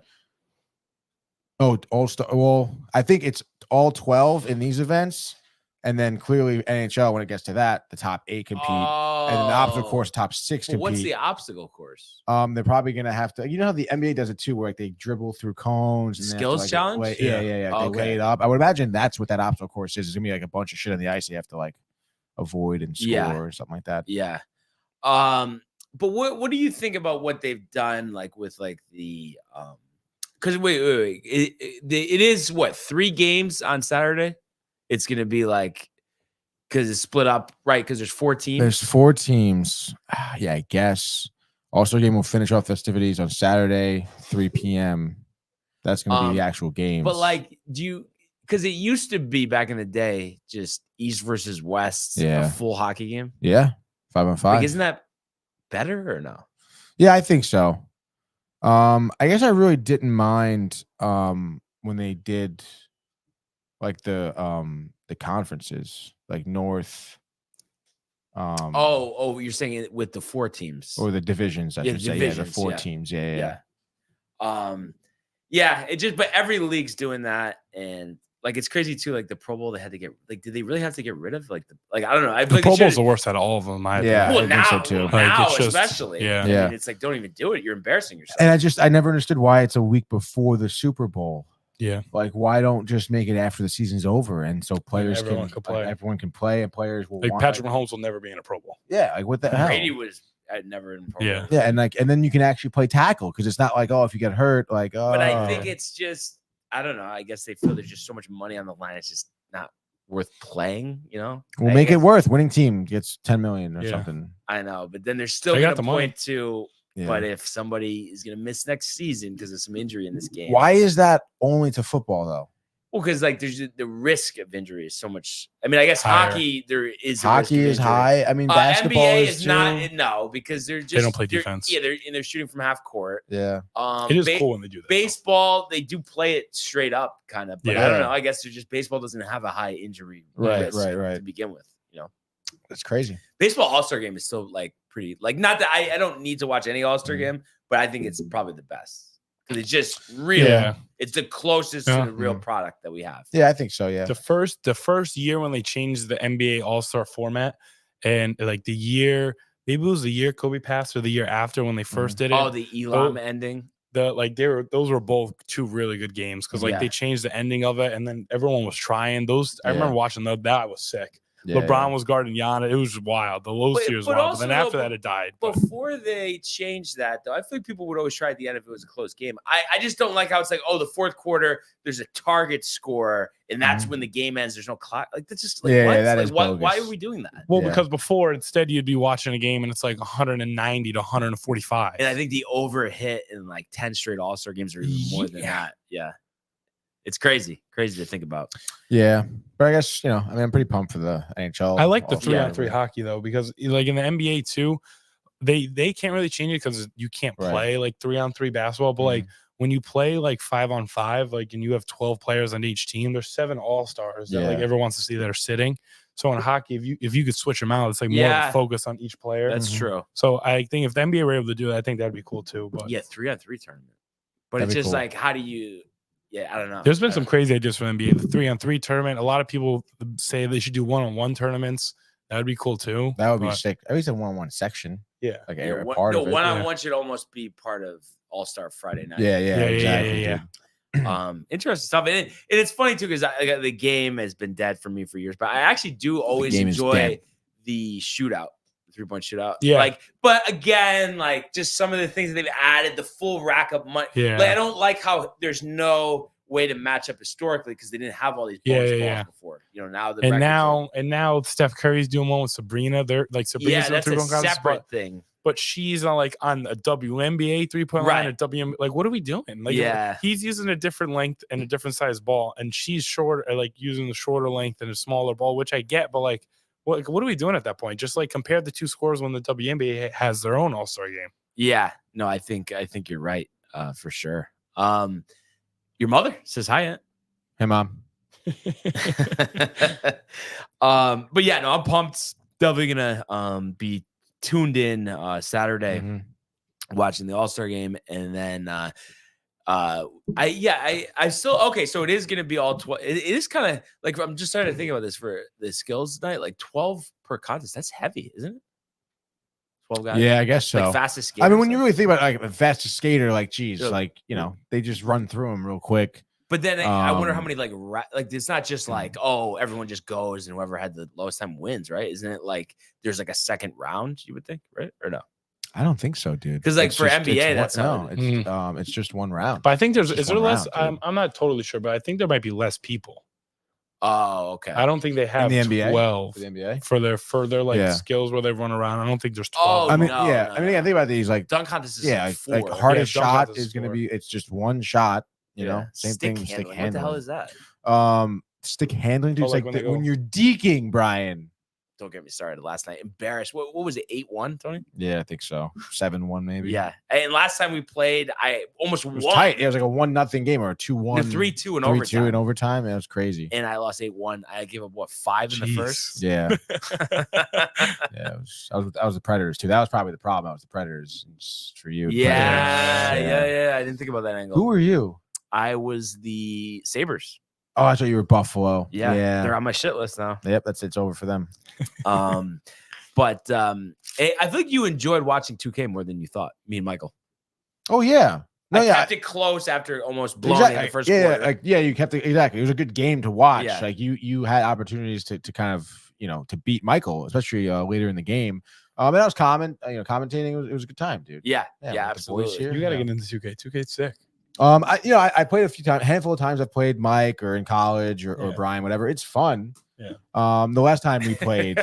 Oh, all-star. Well, I think it's all 12 in these events, and then clearly NHL, when it gets to that, the top 8 compete, and then the obstacle course top 6 Well, compete. what's the obstacle course? They're probably gonna have to. You know how the NBA does it too, where like they dribble through cones. And they have to, Skills like, challenge? lay- yeah. They Okay. lay it up. I would imagine that's what that obstacle course is. It's gonna be like a bunch of shit on the ice you have to like avoid and score Yeah. or something like that. Yeah. But what do you think about what they've done, like with like the Because wait. It is what 3 games on Saturday. It's gonna be like because it's split up, right? Because there's 4 teams. There's 4 teams. Yeah, I guess. All-Star game will finish off festivities on Saturday, 3 p.m. That's going to be the actual games. But like, because it used to be back in the day, just East versus West, a full hockey game. Yeah, 5-on-5. Like, isn't that better or no? Yeah, I think so. I guess I really didn't mind when they did like the conferences, like North. You're saying it with the 4 teams or the divisions, I should say. Yeah, the 4 teams. Yeah. It just, but every league's doing that, and like it's crazy too. Like the Pro Bowl, they had to get like, did they really have to get rid of like I don't know. The Pro Bowl's the worst out of all of them. Yeah, well, I now, think so too. Now, it's just, especially, yeah. I mean, it's like don't even do it. You're embarrassing yourself. And I never understood why it's a week before the Super Bowl. Yeah, like why don't just make it after the season's over, and so players everyone can play. Like, everyone can play, and players will. Like Patrick Mahomes will never be in a Pro Bowl. Yeah, like what the hell? Brady was never in Pro Bowl. Yeah, and then you can actually play tackle because it's not like if you get hurt, like But I think it's just I don't know. I guess they feel there's just so much money on the line. It's just not worth playing. We'll make it worth. Winning team gets 10 million or something. I know, but then there's still going to point to. Yeah. But if somebody is going to miss next season because of some injury in this game, why is that only to football though? Well, because like there's the risk of injury is so much. I mean, I guess hockey there is hockey is high. I mean, basketball NBA is not. No, because they're just they don't play defense. Yeah, they're shooting from half court. Yeah, it is cool when they do that. Baseball, they do play it straight up, kind of. But Yeah. I don't know. I guess they're just baseball doesn't have a high injury risk to begin with. That's crazy. Baseball All-Star game is still like pretty. Like not that I don't need to watch any All-Star game, but I think it's probably the best. It's just real. Yeah. It's the closest to the real product that we have. Yeah, I think so. Yeah. The first year when they changed the NBA All-Star format, and like the year, maybe it was the year Kobe passed or the year after when they first did it. Oh, the Elam ending. Those were both 2 really good games because they changed the ending of it, and then everyone was trying those. I remember watching that. That was sick. LeBron was guarding Giannis. It was wild. The low tier was wild. But then after that, it died. Before they changed that, though, I feel like people would always try at the end if it was a close game. I just don't like how it's like, the fourth quarter, there's a target score, and that's when the game ends. There's no clock. Like, that's just like, what? That like, is why are we doing that? Well, because before, instead, you'd be watching a game, and it's like 190 to 145. And I think the over hit in like 10 straight All-Star games or even more than that. Yeah. It's crazy to think about. Yeah, but I guess I'm pretty pumped for the NHL. I like the 3-on-3 hockey though, because like in the NBA too, they can't really change it because you can't play like 3-on-3 basketball. But like when you play like 5-on-5, like and you have 12 players on each team, there's 7 all-stars that like everyone wants to see that are sitting. So in hockey, if you could switch them out, it's like more of a focus on each player. That's true. So I think if the NBA were able to do that, I think that'd be cool too. But 3-on-3 tournament. But it's just like, how do you? Yeah, I don't know. There's been some crazy ideas for the NBA. The 3-on-3 tournament. A lot of people say they should do 1-on-1 tournaments. That would be cool too. That would be sick. At least a 1-on-1 section. Yeah, like a part of it. 1-on-1 should almost be part of All-Star Friday night. Yeah, exactly. Yeah. Interesting stuff, and it's funny too because the game has been dead for me for years, but I actually do always enjoy the shootout. 3-point shootout. Yeah. Like, but again, like just some of the things that they've added, the full rack of money. Yeah. Like, I don't like how there's no way to match up historically because they didn't have all these bonus balls before. Now Steph Curry's doing one with Sabrina. They're like Sabrina's that's a separate thing. But she's on a WNBA 3-point line, a WM. Like, what are we doing? Like, he's using a different length and a different size ball, and she's short, like using the shorter length and a smaller ball, which I get, but like. What are we doing at that point? Just like compare the 2 scores when the WNBA has their own All-Star game. Yeah, no, I think you're right, for sure. Your mother says hi, Aunt. Hey, Mom. But yeah, no, I'm pumped. Definitely gonna be tuned in Saturday, watching the All-Star game, and then I still okay. So it is going to be all 12. It is kind of like I'm just starting to think about this for the skills night, like 12 per contest. That's heavy, isn't it? 12 guys. Yeah, I guess so. Like fastest skater. I mean, when you really think about like a fastest skater, like geez, like they just run through them real quick. But then I wonder how many like it's not just like everyone just goes and whoever had the lowest time wins, right? Isn't it like there's like a second round? You would think, right? Or no? I don't think so, dude. Because like It's for just- NBA, it's that's how one, it no, is. it's just one round. But I think It's is just there one less? round, dude. I'm not totally sure, but I think there might be less people. Oh, okay. I don't think they have the NBA? 12 For the NBA. for their like Yeah. skills where they run around. I don't think there's 12. Oh, I mean, no, yeah. no, I mean, no. I think about these like Dunk contest is yeah, like like 4. hardest dunk shot contest is is going to 4. be it's just one shot. You know, same Stick thing. Stick handling. What the handling. hell is that? Stick handling, dude. Oh, It's like like when they when go- you're deking, Brian. Don't get me started. Last night, embarrassed. What was it? 8-1, Tony? Yeah, I think so. 7-1 maybe. Yeah. And last time we played, I almost It was won. tight. It was like a 1-0 game or a 2-1. 3-2 in 3-2 overtime. in overtime. It was crazy. And I lost 8-1. I gave up 5 in the first. Yeah. Yeah. I was the Predators too. That was probably the problem. I was the Predators. It's for you. the Yeah. I didn't think about that Predators. angle. Who were you? I was the Sabres. Oh, I thought you were Buffalo. Yeah. Yeah. They're on my shit list now. Yep. It's over for them. But I think you enjoyed watching 2K more than you thought. Me and Michael. Oh yeah. No, I yeah. kept it close after almost blowing in the first yeah, quarter. like you kept it exactly. It was a good game to watch. Yeah. Like you had opportunities to kind of to beat Michael, especially later in the game. And that was commentating. It was a good time, dude. Yeah, with absolutely. The boys here. You got to Yeah. get into 2K. 2K's sick. I played a handful of times. I've played Mike or in college or Yeah. Brian, whatever. It's fun. Yeah. The last time we played,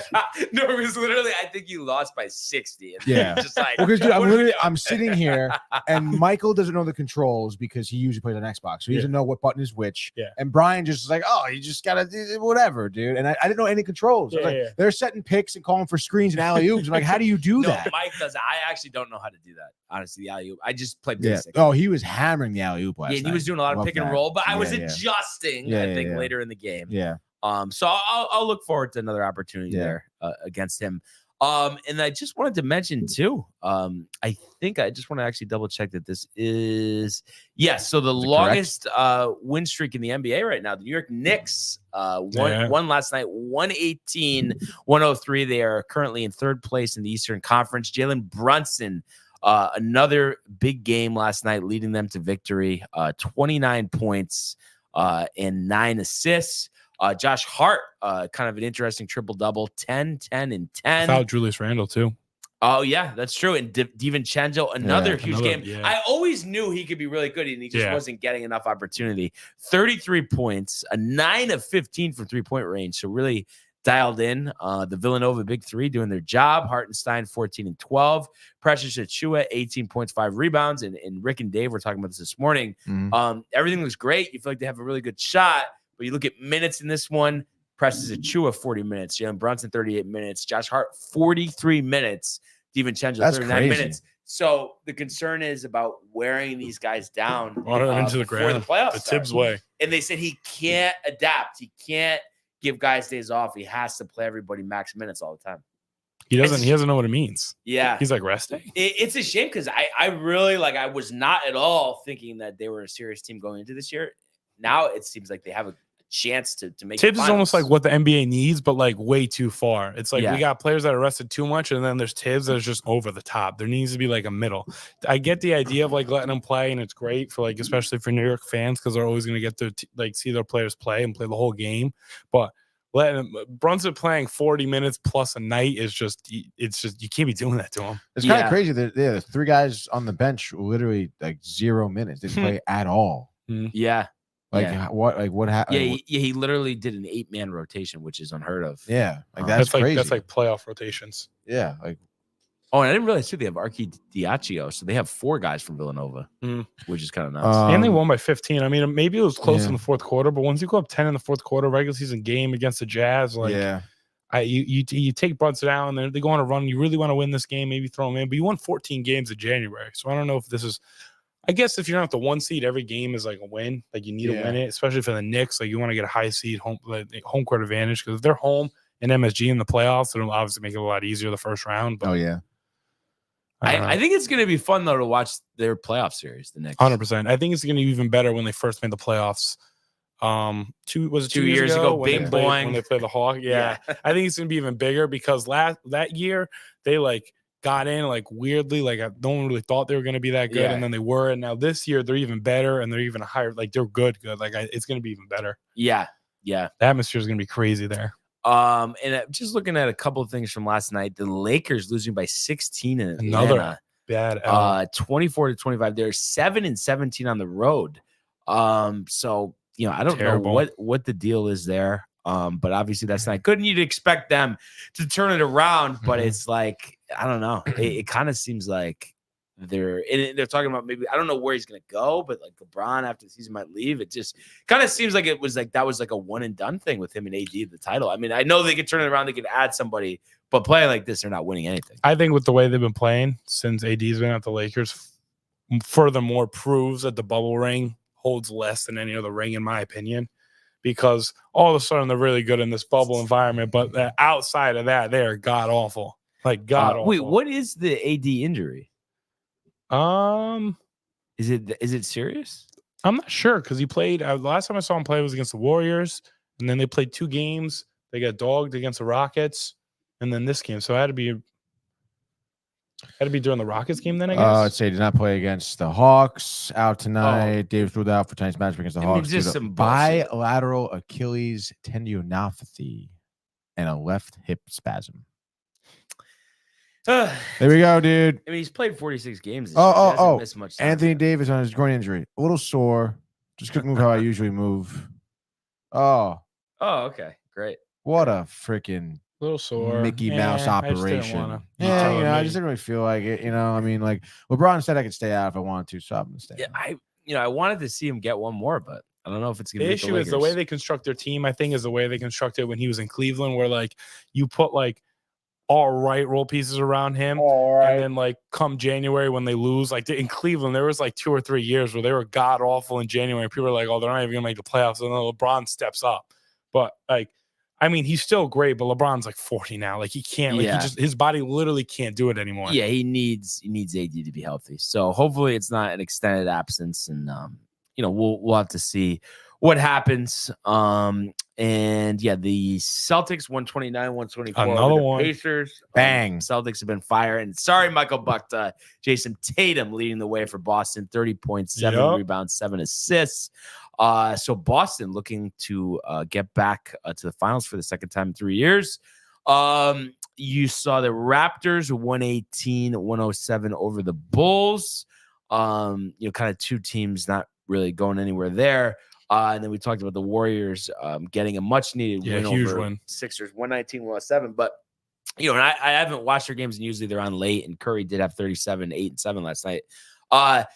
No, it was literally, I think you lost by 60. And Yeah. just like, because dude, what are we doing? I'm sitting here and Michael doesn't know the controls because he usually plays on Xbox, so he doesn't know what button is which. Yeah. And Brian just is like, oh, you just gotta do whatever, dude. And I didn't know any controls. I was like, they're setting picks and calling for screens and alley oops. I'm like, how do you do No, that? Mike does. I actually don't know how to do that. Honestly, the alley-oop. I just play Yeah. basic. Oh, he was hammering the alley oop last Yeah, and he night. was doing a lot of Love pick and that. roll, but I was Yeah, yeah. adjusting. Yeah, I yeah, think yeah. later in the game. Yeah. So I'll look forward to another opportunity Yeah. there against him. And I just wanted to mention too. I think I just want to actually double check that this is so the longest win streak in the NBA right now. The New York Knicks won last night, 118-103. They are currently in third place in the Eastern Conference. Jalen Brunson. Another big game last night, leading them to victory. 29 points and 9 assists. Josh Hart, kind of an interesting triple-double, 10, 10, and 10. Without Julius Randle, too. Oh, yeah, that's true. And DiVincenzo, another huge game. Yeah. I always knew he could be really good, and he just wasn't getting enough opportunity. 33 points, a 9 of 15 from three-point range. So really dialed in. The Villanova Big Three doing their job. Hartenstein, 14 and 12. Precious Achiuwa, 18 points, 5 rebounds. And Rick and Dave were talking about this morning. Mhm. Everything looks great. You feel like they have a really good shot. But you look at minutes in this one, Precious Achiuwa, 40 minutes. Jalen Brunson, 38 minutes. Josh Hart, 43 minutes. DiVincenzo, That's 39 crazy. minutes. So the concern is about wearing these guys down Water them into the before ground. the playoffs The start. Tibbs way. And they said he can't adapt. He can't give guys days off. He has to play everybody max minutes all the time. He doesn't know what it means. Yeah. He's like resting. It's a shame because I really I was not at all thinking that they were a serious team going into this year. Now it seems like they have a chance to make Tibbs the is almost finals. like what the NBA needs, but like way too far. It's like Yeah. we got players that are rested too much, and then there's Tibbs that is just over the top. There needs to be like a middle. I get the idea of like letting them play, and it's great for like especially for New York fans because they're always going to get to like see their players play and play the whole game. But letting Brunson playing 40 minutes plus a night is just you can't be doing that to him. It's kind Yeah. of crazy that there's 3 guys on the bench, literally like 0 minutes. Didn't play at all. Yeah. Like Yeah. what happened? Yeah, he literally did an 8-man rotation, which is unheard of. Yeah, like That's that's crazy. That's like playoff rotations. yeah, like Oh, and I didn't realize too they have Archie Diaccio, so they have 4 guys from Villanova, which is kind of nuts. And they won by 15. I mean, maybe it was close yeah. in the fourth quarter, but once you go up 10 in the fourth quarter, regular season game against the Jazz, like yeah, you take Brunson out and they go on a run. You really want to win this game, maybe throw them in, but you won 14 games in January. So I don't know if this is. I guess if you're not the 1 seed, every game is like a win. Like you need to win it, especially for the Knicks. Like you want to get a high seed home court advantage because if they're home in MSG in the playoffs, it'll obviously make it a lot easier the first round. But oh yeah. I think it's going to be fun though to watch their playoff series. The Knicks, 100%. I think it's going to be even better when they first made the playoffs. 2 years ago, Bing when they boing. played the Hawk. Yeah. I think it's going to be even bigger because that year they like got in like weirdly, like no one really thought they were going to be that good, and then they were. And now this year they're even better and they're even higher. Like they're good. Like it's going to be even better. Yeah. The atmosphere is going to be crazy there. And just looking at a couple of things from last night, the Lakers losing by 16 in Atlanta. Another bad L. 24-25. They're 7-17 on the road. So I don't Terrible. know what the deal is there. But obviously that's not good. And you'd expect them to turn it around, but it's like, I don't know. It kind of seems like they're talking about maybe, I don't know where he's gonna go, but like LeBron after the season might leave. It just kind of seems like it was like that was like a one and done thing with him and AD the title. I mean, I know they could turn it around, they could add somebody, but playing like this, they're not winning anything. I think with the way they've been playing since AD's been at the Lakers, furthermore proves that the bubble ring holds less than any other ring, in my opinion, because all of a sudden they're really good in this bubble environment, but outside of that, they're god awful. Like god awful. Wait, what is the AD injury? Is it serious? I'm not sure because he played. The last time I saw him play was against the Warriors, and then they played 2 games. They got dogged against the Rockets, and then this game. So it had to be during the Rockets game. Then I guess. Let's say he did not play against the Hawks. Out tonight. Davis ruled out for tonight's match against the Hawks. Just some bullshit. Bilateral Achilles tendinopathy and a left hip spasm. There we go, dude. I mean, he's played 46 games. This year. He hasn't missed much time. Anthony Davis on his groin injury. A little sore. Just couldn't move how I usually move. Oh, okay. Great. What a freaking little sore Mickey Mouse operation. I just didn't really feel like it. I mean, like LeBron said I could stay out if I wanted to, so I'm going to stay out. I wanted to see him get one more, but I don't know if it's going to be the issue is the way they construct their team. I think is the way they constructed when he was in Cleveland, where like you put like all right role pieces around him, and then like come January when they lose, like in Cleveland, there was like 2 or 3 years where they were god awful in January. People were like, "Oh, they're not even gonna make the playoffs." And then LeBron steps up, but like, I mean, he's still great, but LeBron's like 40 now. Like he can't, like his body literally can't do it anymore. Yeah, he needs AD to be healthy. So hopefully it's not an extended absence, and we'll have to see what happens. And yeah, the Celtics 129-124. Another one. Pacers. Bang. Celtics have been firing. Sorry, Michael Buck. Jason Tatum leading the way for Boston. 30 points, 7 rebounds, 7 assists. So Boston looking to get back to the finals for the second time in 3 years. You saw the Raptors 118-107 over the Bulls. Kind of 2 teams not really going anywhere there. And then we talked about the Warriors getting a much-needed win over Sixers, 119-107. But, and I haven't watched their games, and usually they're on late, and Curry did have 37, 8, and 7 last night. But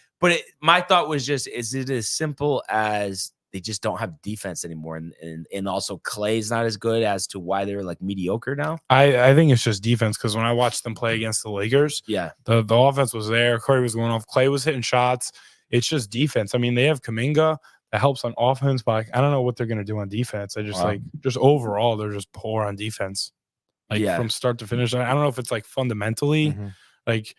my thought was just, is it as simple as they just don't have defense anymore? And also Clay's not as good as to why they're like mediocre now? I think it's just defense because when I watched them play against the Lakers, the offense was there. Curry was going off. Clay was hitting shots. It's just defense. I mean, they have Kuminga. That helps on offense, but I don't know what they're going to do on defense. I just just overall, they're just poor on defense. From start to finish. I don't know if it's like fundamentally, like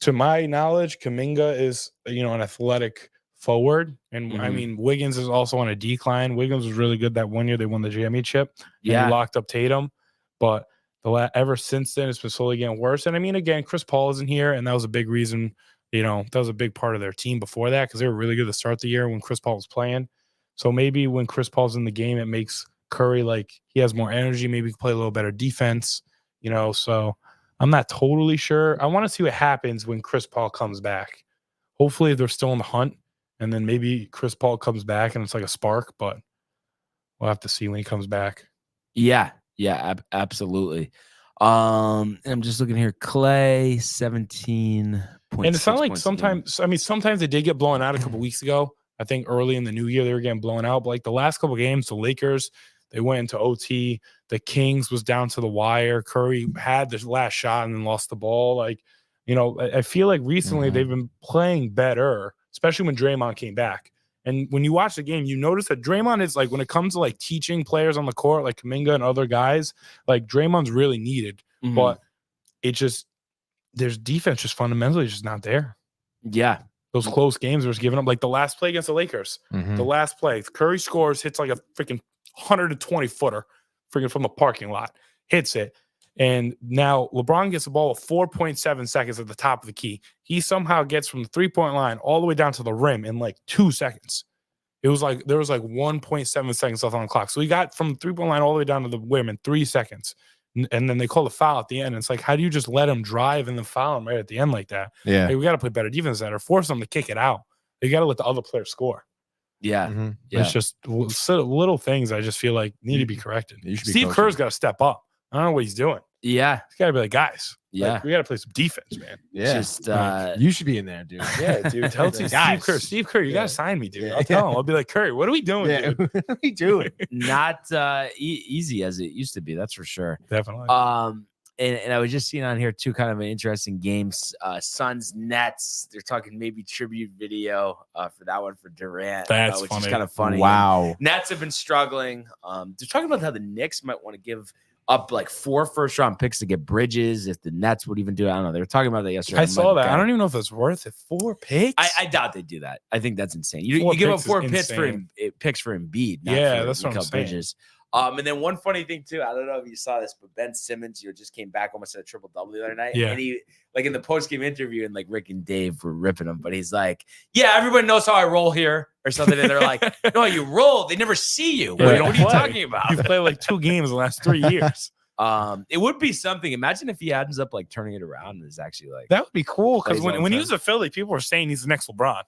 to my knowledge, Kuminga is, an athletic forward. And I mean, Wiggins is also on a decline. Wiggins was really good that one year they won the championship. Yeah. He locked up Tatum. But ever since then, it's been slowly getting worse. And I mean, again, Chris Paul isn't here. And that was a big reason. That was a big part of their team before that because they were really good to start the year when Chris Paul was playing. So maybe when Chris Paul's in the game, it makes Curry like he has more energy. Maybe he can play a little better defense, So I'm not totally sure. I want to see what happens when Chris Paul comes back. Hopefully they're still in the hunt, and then maybe Chris Paul comes back and it's like a spark, but we'll have to see when he comes back. Yeah, absolutely. I'm just looking here. Clay 17. And it's not like sometimes they did get blown out a couple weeks ago. I think early in the new year they were getting blown out. But like the last couple games, the Lakers, they went into OT. The Kings was down to the wire. Curry had the last shot and then lost the ball. Like, I feel like recently they've been playing better, especially when Draymond came back. And when you watch the game, you notice that Draymond is like, when it comes to like teaching players on the court, like Kuminga and other guys, like Draymond's really needed. But it just, there's defense just fundamentally just not there. Yeah. Those close games was giving up. Like the last play against the Lakers, the last play, Curry scores, hits like a freaking 120-footer freaking from the parking lot, hits it. And now LeBron gets the ball with 4.7 seconds at the top of the key. He somehow gets from the 3-point line all the way down to the rim in like 2 seconds. It was like there was like 1.7 seconds left on the clock. So he got from 3-point line all the way down to the rim in 3 seconds. And then they call the foul at the end. It's like, how do you just let him drive and then foul him right at the end like that? Yeah. Like, we got to play better defense there or force them to kick it out. You got to let the other player score. Yeah. Mm-hmm. Yeah. It's just little things I just feel like need to be corrected. Steve coaching. Kerr's got to step up. I don't know what he's doing. Yeah. He's got to be like, guys, Yeah. like, we got to play some defense, man. Yeah. Just you should be in there, dude. Yeah, dude. Tell Steve Kerr, you got to sign me, dude. Yeah. I'll tell him. I'll be like, Curry, what are we doing, Yeah. dude? What are we doing? not easy as it used to be. That's for sure. Definitely. And I was just seeing on here too, kind of an interesting games. Suns Nets. They're talking maybe tribute video for that one for Durant. That's which funny. is kind of funny. Wow. Nets have been struggling. They're talking about how the Knicks might want to give up like 4 first-round picks to get Bridges. If the Nets would even do it, I don't know. They were talking about that yesterday. I saw that. I don't even know if it's worth it. 4 picks? I doubt they do that. I think that's insane. You 4 give up picks 4 is picks for Embiid. Not Yeah, for that's what I'm Mikal saying. Bridges. And then one funny thing too, I don't know if you saw this, but Ben Simmons, just came back almost at a triple-double the other night. Yeah. And he, like in the post-game interview, and like Rick and Dave were ripping him, but he's like, "Yeah, everybody knows how I roll here," or something. And they're like, "No, you roll. They never see you. Yeah, What are you talking about?" You've played like 2 games in the last 3 years. It would be something. Imagine if he ends up like turning it around and is actually like That would be cool because Plays when he long was a Philly, people were saying he's the next LeBron.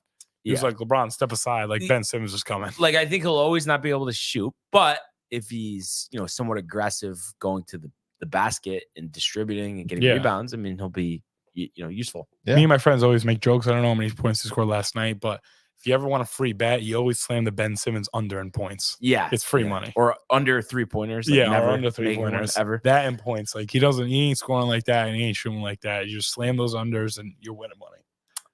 He was like, LeBron, step aside. Like, Ben Simmons is coming. like I think he'll always not be able to shoot, but if he's somewhat aggressive going to the basket and distributing and getting rebounds, I mean he'll be useful. Yeah. Me and my friends always make jokes. I don't know how many points he scored last night, but if you ever want a free bet, you always slam the Ben Simmons under in points. Yeah, It's free money. or under 3-pointers. Yeah, never or under making one 3-pointers ever. That in points. Like he ain't scoring like that and he ain't shooting like that. You just slam those unders and you're winning money.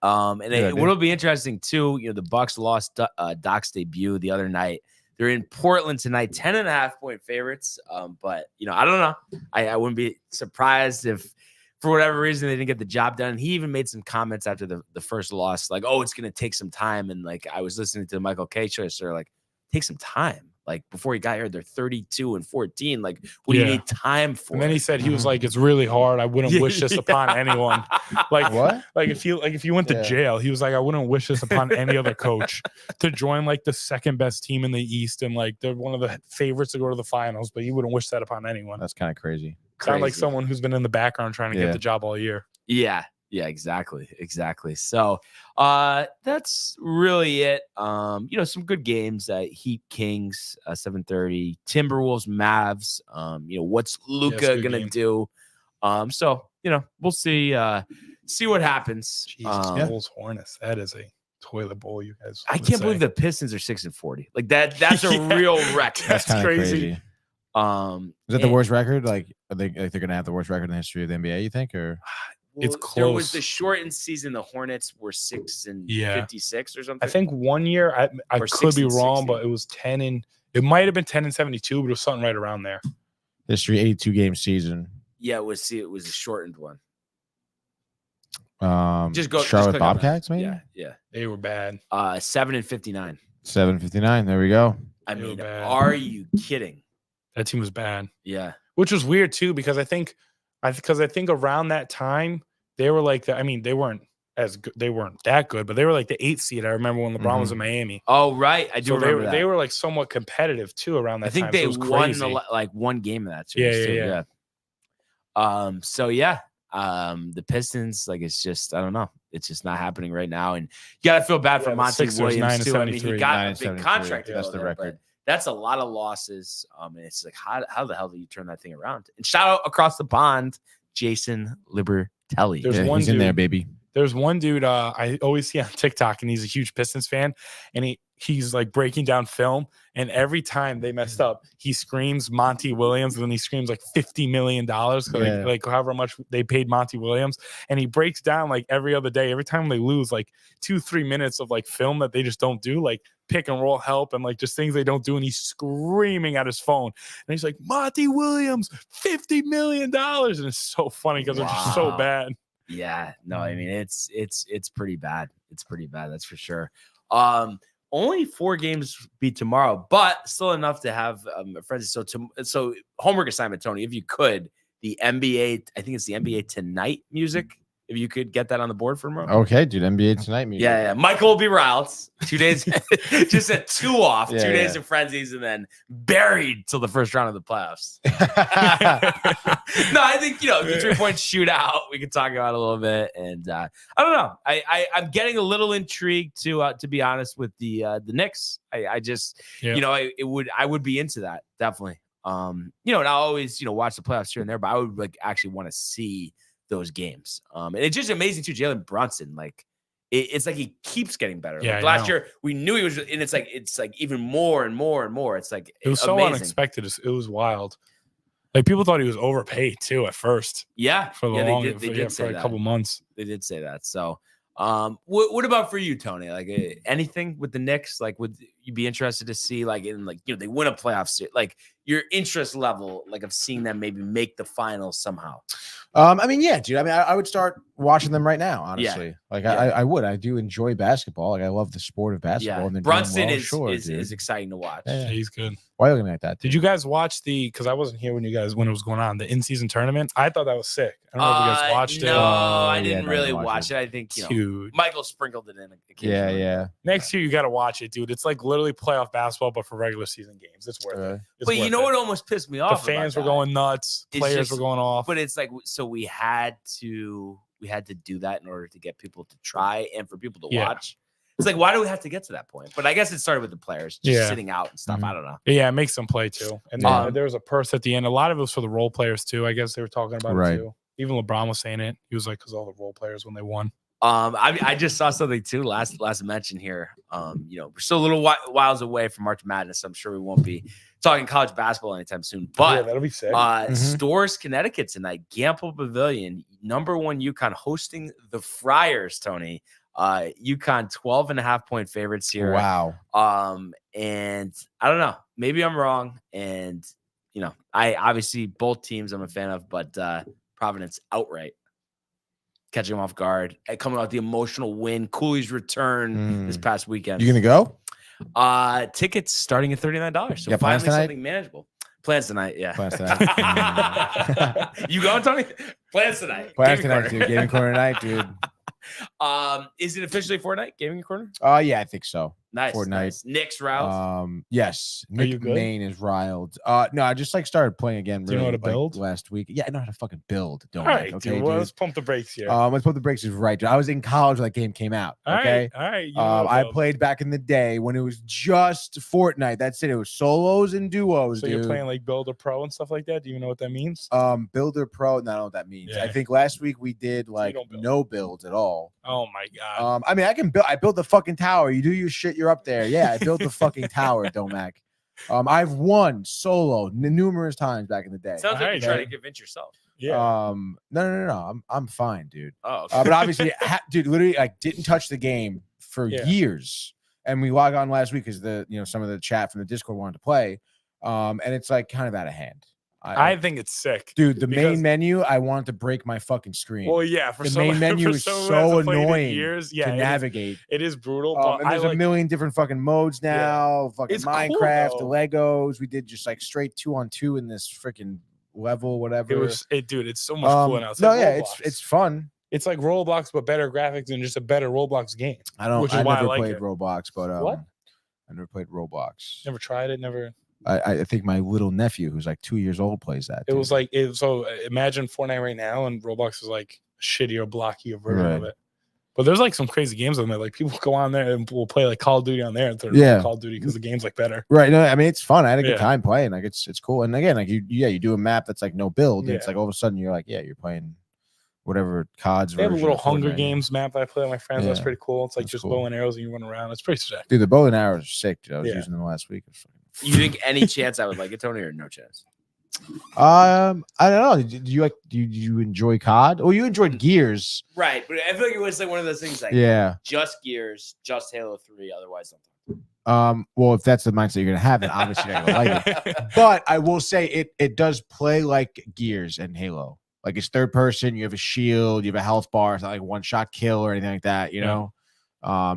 And what'll be interesting too, the Bucks lost Doc's debut the other night. They're in Portland tonight, 10.5-point favorites. But I don't know. I wouldn't be surprised if for whatever reason they didn't get the job done. He even made some comments after the first loss, like, "Oh, it's gonna take some time." And like I was listening to the Michael K show, so like, take some time. Like before he got here, they're 32-14. Like, what do you need time for? And then he said he was like, "It's really hard. I wouldn't wish this upon anyone." Like What? Like if you went to jail, he was like, "I wouldn't wish this upon any other coach to join like the second best team in the East and like they're one of the favorites to go to the finals, but he wouldn't wish that upon anyone." That's kind of crazy. Sound like someone who's been in the background trying to get the job all year. Yeah, exactly. So that's really it. Some good games. Heat Kings, 7:30, Timberwolves, Mavs. What's Luka gonna do? So we'll see what happens. Jesus, Bulls Hornets. That is a toilet bowl, you guys. I can't believe the Pistons are 6-40. Like that's a real record. That's kind of crazy. Is that the worst record? Like, are they're gonna have the worst record in the history of the NBA? You think, or it's There was close. the shortened season. The Hornets were 6-56 or something. I think one year I Or could be 6-60. wrong, but it was 10 and it might have been 10-72, but it was something right around there. history 82 game season? Yeah, it was a shortened one. Just click Charlotte on that. Bobcats, maybe. Yeah. They were bad. 7-59. 7:59. There we go. I They were mean, bad. are you kidding? That team was bad. Yeah. Which was weird too, because I think around that time they were like I mean, they weren't as good, they weren't that good, but they were like the 8th seed. I remember when LeBron was in Miami. Oh, right. I do So remember that. they were like somewhat competitive too around that I think time. they so it was won crazy. one game of that series. Yeah. So yeah. The Pistons, like it's just I don't know. It's just not happening right now. And you gotta feel bad for the Monty Sixers, Williams too. I mean, he 9-73. got a big 9-73. contract. That's to the go there, record. but that's a lot of losses. And it's like how the hell do you turn that thing around? And shout out across the pond, Jason Libertelli. There's Yeah, one he's in dude- there, baby. There's one dude I always see on TikTok, and he's a huge Pistons fan, and he's like breaking down film, and every time they messed up, he screams Monty Williams, and then he screams like $50 million, Yeah. like however much they paid Monty Williams, and he breaks down like every other day, every time they lose, like 2-3 minutes of like film that they just don't do, like pick and roll help and like just things they don't do, and he's screaming at his phone, and he's like Monty Williams, $50 million, and it's so funny because they're just so Wow. bad. Yeah, no, I mean it's pretty bad. It's pretty bad, that's for sure. Only 4 games be tomorrow, but still enough to have friends. So homework assignment, Tony, if you could, the NBA, I think it's the NBA Tonight music. If you could get that on the board for him. Okay, dude. NBA tonight. Music. Yeah. Michael will be riled. 2 days, just at 2 off. Yeah, 2 days of frenzies, and then buried till the first round of the playoffs. No, I think the 3-point shootout we could talk about a little bit, and I don't know. I'm getting a little intrigued to be honest with the Knicks. I just I would be into that definitely. And I'll always watch the playoffs here and there, but I would like actually want to see those games. And it's just amazing too. Jalen Brunson, like it's like he keeps getting better. Yeah, like last year we knew he was, and it's like even more and more and more. It's like it was so unexpected. It was wild. Like people thought he was overpaid too at first. Yeah, for a couple months. They did say that. So, what about for you, Tony? Like anything with the Knicks? Like, would you be interested to see like in they win a playoff series? Like your interest level, like of seeing them maybe make the finals somehow. I mean, yeah, dude. I mean, I would start watching them right now, honestly. Yeah. Like, I would. I do enjoy basketball. Like, I love the sport of basketball. Yeah. And they're Brunson doing well. is exciting to watch. Yeah, he's good. Why are you looking at that? Did you guys watch because I wasn't here when it was going on, the in-season tournament? I thought that was sick. I don't know if you guys watched it. No, I didn't really watch it. I think dude. Michael sprinkled it in occasionally. Yeah. Next year you got to watch it, dude. It's like literally playoff basketball, but for regular season games. It's worth it. But you know what almost pissed me off? The fans were going nuts. Players were going off. But it's like, so we had to do that in order to get people to try and for people to watch. It's like, why do we have to get to that point? But I guess it started with the players just sitting out and stuff. I don't know. Yeah, it makes them play too. And then there was a purse at the end. A lot of it was for the role players too. I guess they were talking about it too. Even LeBron was saying it. He was like, because all the role players when they won. I just saw something too. Last mention here. We're still a little whiles away from March Madness. I'm sure we won't be talking college basketball anytime soon. But that'll be sick. Stores, Connecticut tonight. Gamble Pavilion, #1 UConn hosting the Friars. Tony, UConn 12.5-point favorites here. Wow. And I don't know. Maybe I'm wrong. And I obviously both teams I'm a fan of, but Providence outright. Catching them off guard, coming out the emotional win, Cooley's return this past weekend. You gonna go? Tickets starting at $39. So finally something manageable. Plans tonight, yeah. Plans tonight. You going, Tony? Plans tonight. Plans tonight, dude. Gaming corner night, dude. Is it officially Fortnite Gaming Corner? Yeah, I think so. Nice. Fortnite. Nice. Nick's riled. Yes. Are you good? Maine is riled. No, I just started playing again. Do you know how to build? Last week? Yeah, I know how to fucking build. Don't All I? right, Okay, dude. dude. Well, let's pump the brakes here. Let's pump the brakes is right, dude. I was in college when that game came out. Okay. All right. I played back in the day when it was just Fortnite. That's it. It was solos and duos. So dude. you're playing like Builder Pro and stuff like that. Do you know what that means? Builder Pro. No, I don't know what that means. Yeah. I think last week we did like no builds at all. Oh my god. I mean, I can build. I built the fucking tower. You do your shit. You're up there. Yeah, I built the fucking tower, Domac. I've won solo numerous times back in the day. Sounds like you're trying to convince yourself. Yeah. No. I'm fine, dude. Oh, okay. But obviously, dude, literally, like, didn't touch the game for years. And we log on last week because some of the chat from the Discord wanted to play. And it's like kind of out of hand. I think it's sick, dude. The main menu, I wanted to break my fucking screen. Well, yeah, the main menu is so annoying to navigate. It is brutal. And there's a million different fucking modes now. Fucking it's Minecraft, cool, the Legos. We did just like straight 2-on-2 in this freaking level, whatever. Dude. It's so much cooler now. It's fun. It's like Roblox, but better graphics and just a better Roblox game. I never played Roblox, but what? I never played Roblox. Never tried it. Never. I think my little nephew, who's like 2 years old, plays that. It was like so. Imagine Fortnite right now, and Roblox is like shittier, blockier version of it. But there's like some crazy games on there. Like people go on there and will play like Call of Duty on there, and Call of Duty because the game's like better. Right. No, I mean it's fun. I had a good time playing. Like it's cool. And again, like you do a map that's like no build. And it's like all of a sudden you're like, you're playing whatever COD's. They have a little Hunger Games map that I play with my friends. That's pretty cool. It's like just bow and arrows and you run around. It's pretty sick. Dude, the bow and arrows are sick. Dude. I was using them last week. You think any chance I would like it, Tony, or no chance? I don't know. Do you enjoy COD? Oh, you enjoyed Gears, right? But I feel like it was like one of those things, like just Gears, just Halo 3, otherwise nothing. Well, if that's the mindset you're gonna have, then obviously you're gonna like it. But I will say it does play like Gears and Halo. Like it's third person. You have a shield. You have a health bar. It's not like one shot kill or anything like that. You know.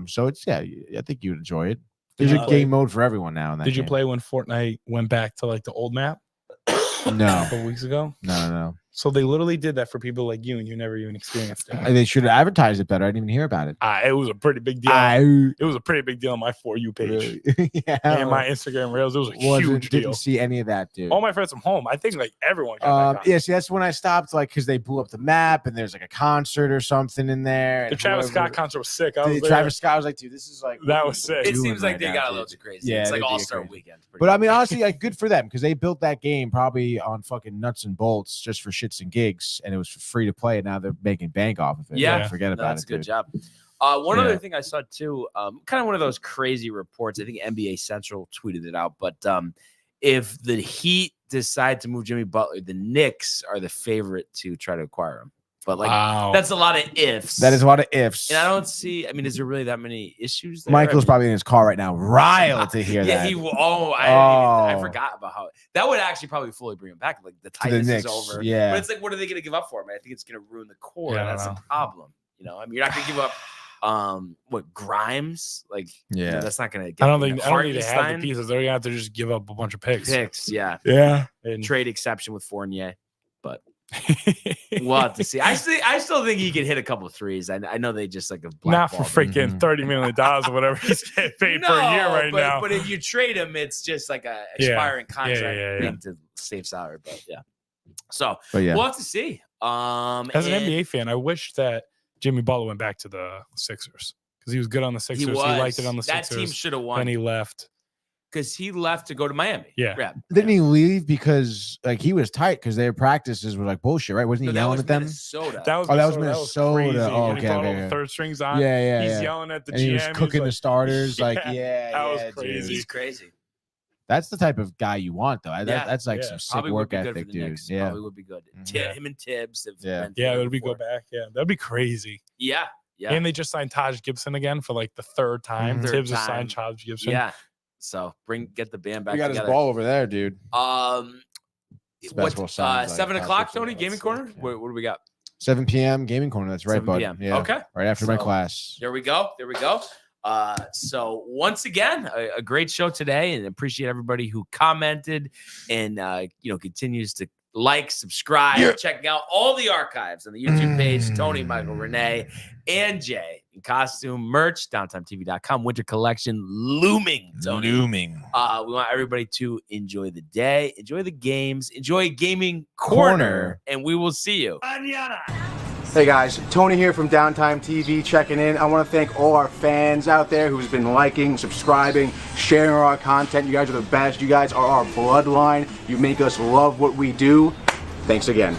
So it's I think you'd enjoy it. There's a game mode for everyone now. Did you play when Fortnite went back to like the old map? No. A couple weeks ago? No. So they literally did that for people like you, and you never even experienced it. They should have advertised it better. I didn't even hear about it. It was a pretty big deal. It was a pretty big deal on my For You page. Really? Yeah. And my Instagram Reels. It was a huge deal. Didn't see any of that, dude. All my friends from home. I think like everyone got that. Yeah, see, that's when I stopped, like, because they blew up the map and there's like a concert or something in there. The Travis Scott concert was sick. Travis Scott was like, dude, this is like that was sick. It seems like they got a little too crazy. Yeah, it's like All-Star Weekend. But I mean, honestly, like, good for them because they built that game probably on fucking nuts and bolts just for shits and gigs, and it was free to play, and now they're making bank off of it. Yeah, forget about it. That's a good job. One other thing I saw too, kind of one of those crazy reports. I think NBA Central tweeted it out, but if the Heat decide to move Jimmy Butler, the Knicks are the favorite to try to acquire him. But like that's a lot of ifs. That is a lot of ifs. And I don't see. I mean, is there really that many issues there? Michael's probably in his car right now, riled to hear that. Yeah, he will. I forgot about how that would actually probably fully bring him back. Like the tightness is over. Yeah, but it's like, what are they going to give up for him? I think it's going to ruin the core. Yeah, that's a problem. You know, I mean, you're not going to give up. What Grimes? Like, yeah, you know, that's not going to. I don't think they have the pieces. They're going to have to just give up a bunch of picks. Yeah, and trade exception with Fournier, but. We'll have to see. I still think he can hit a couple of threes. I know they just like a not for freaking $30 million or whatever he's getting paid per year now. But if you trade him, it's just like a expiring contract to save salary. But yeah, so we'll have to see. As an NBA fan, I wish that Jimmy Butler went back to the Sixers because he was good on the Sixers. He liked it on the Sixers. That team should have won. Then he left. Because he left to go to Miami. Yeah. Didn't he leave because like he was tight because their practices were like bullshit, right? Wasn't he yelling at them? Minnesota. That was Minnesota. Oh, okay. The third strings on. Yeah. He's yelling at the GM. He was cooking the starters. Like, that was crazy. Dude. He's crazy. That's the type of guy you want, though. That's like some sick probably work ethic, dude. Yeah, probably would be good. Him and Tibbs. It would be go back. Yeah, that'd be crazy. Yeah. And they just signed Taj Gibson again for like the third time. Tibbs has signed Taj Gibson. Yeah. So get the band back. We got together. his ball over there, dude. What's 7 o'clock, Tony? Gaming corner. What do we got? 7 p.m. gaming corner. That's right, bud. Yeah. Okay. Right after my class. There we go. So once again, a great show today, and appreciate everybody who commented and continues to like, subscribe, checking out all the archives on the YouTube page. Tony, Michael, Renee, and Jay in costume merch, downtimetv.com, winter collection looming. Tony. We want everybody to enjoy the day, enjoy the games, enjoy Gaming Corner, and we will see you. Hey guys, Tony here from Downtime TV checking in. I want to thank all our fans out there who's been liking, subscribing, sharing our content. You guys are the best. You guys are our bloodline. You make us love what we do. Thanks again.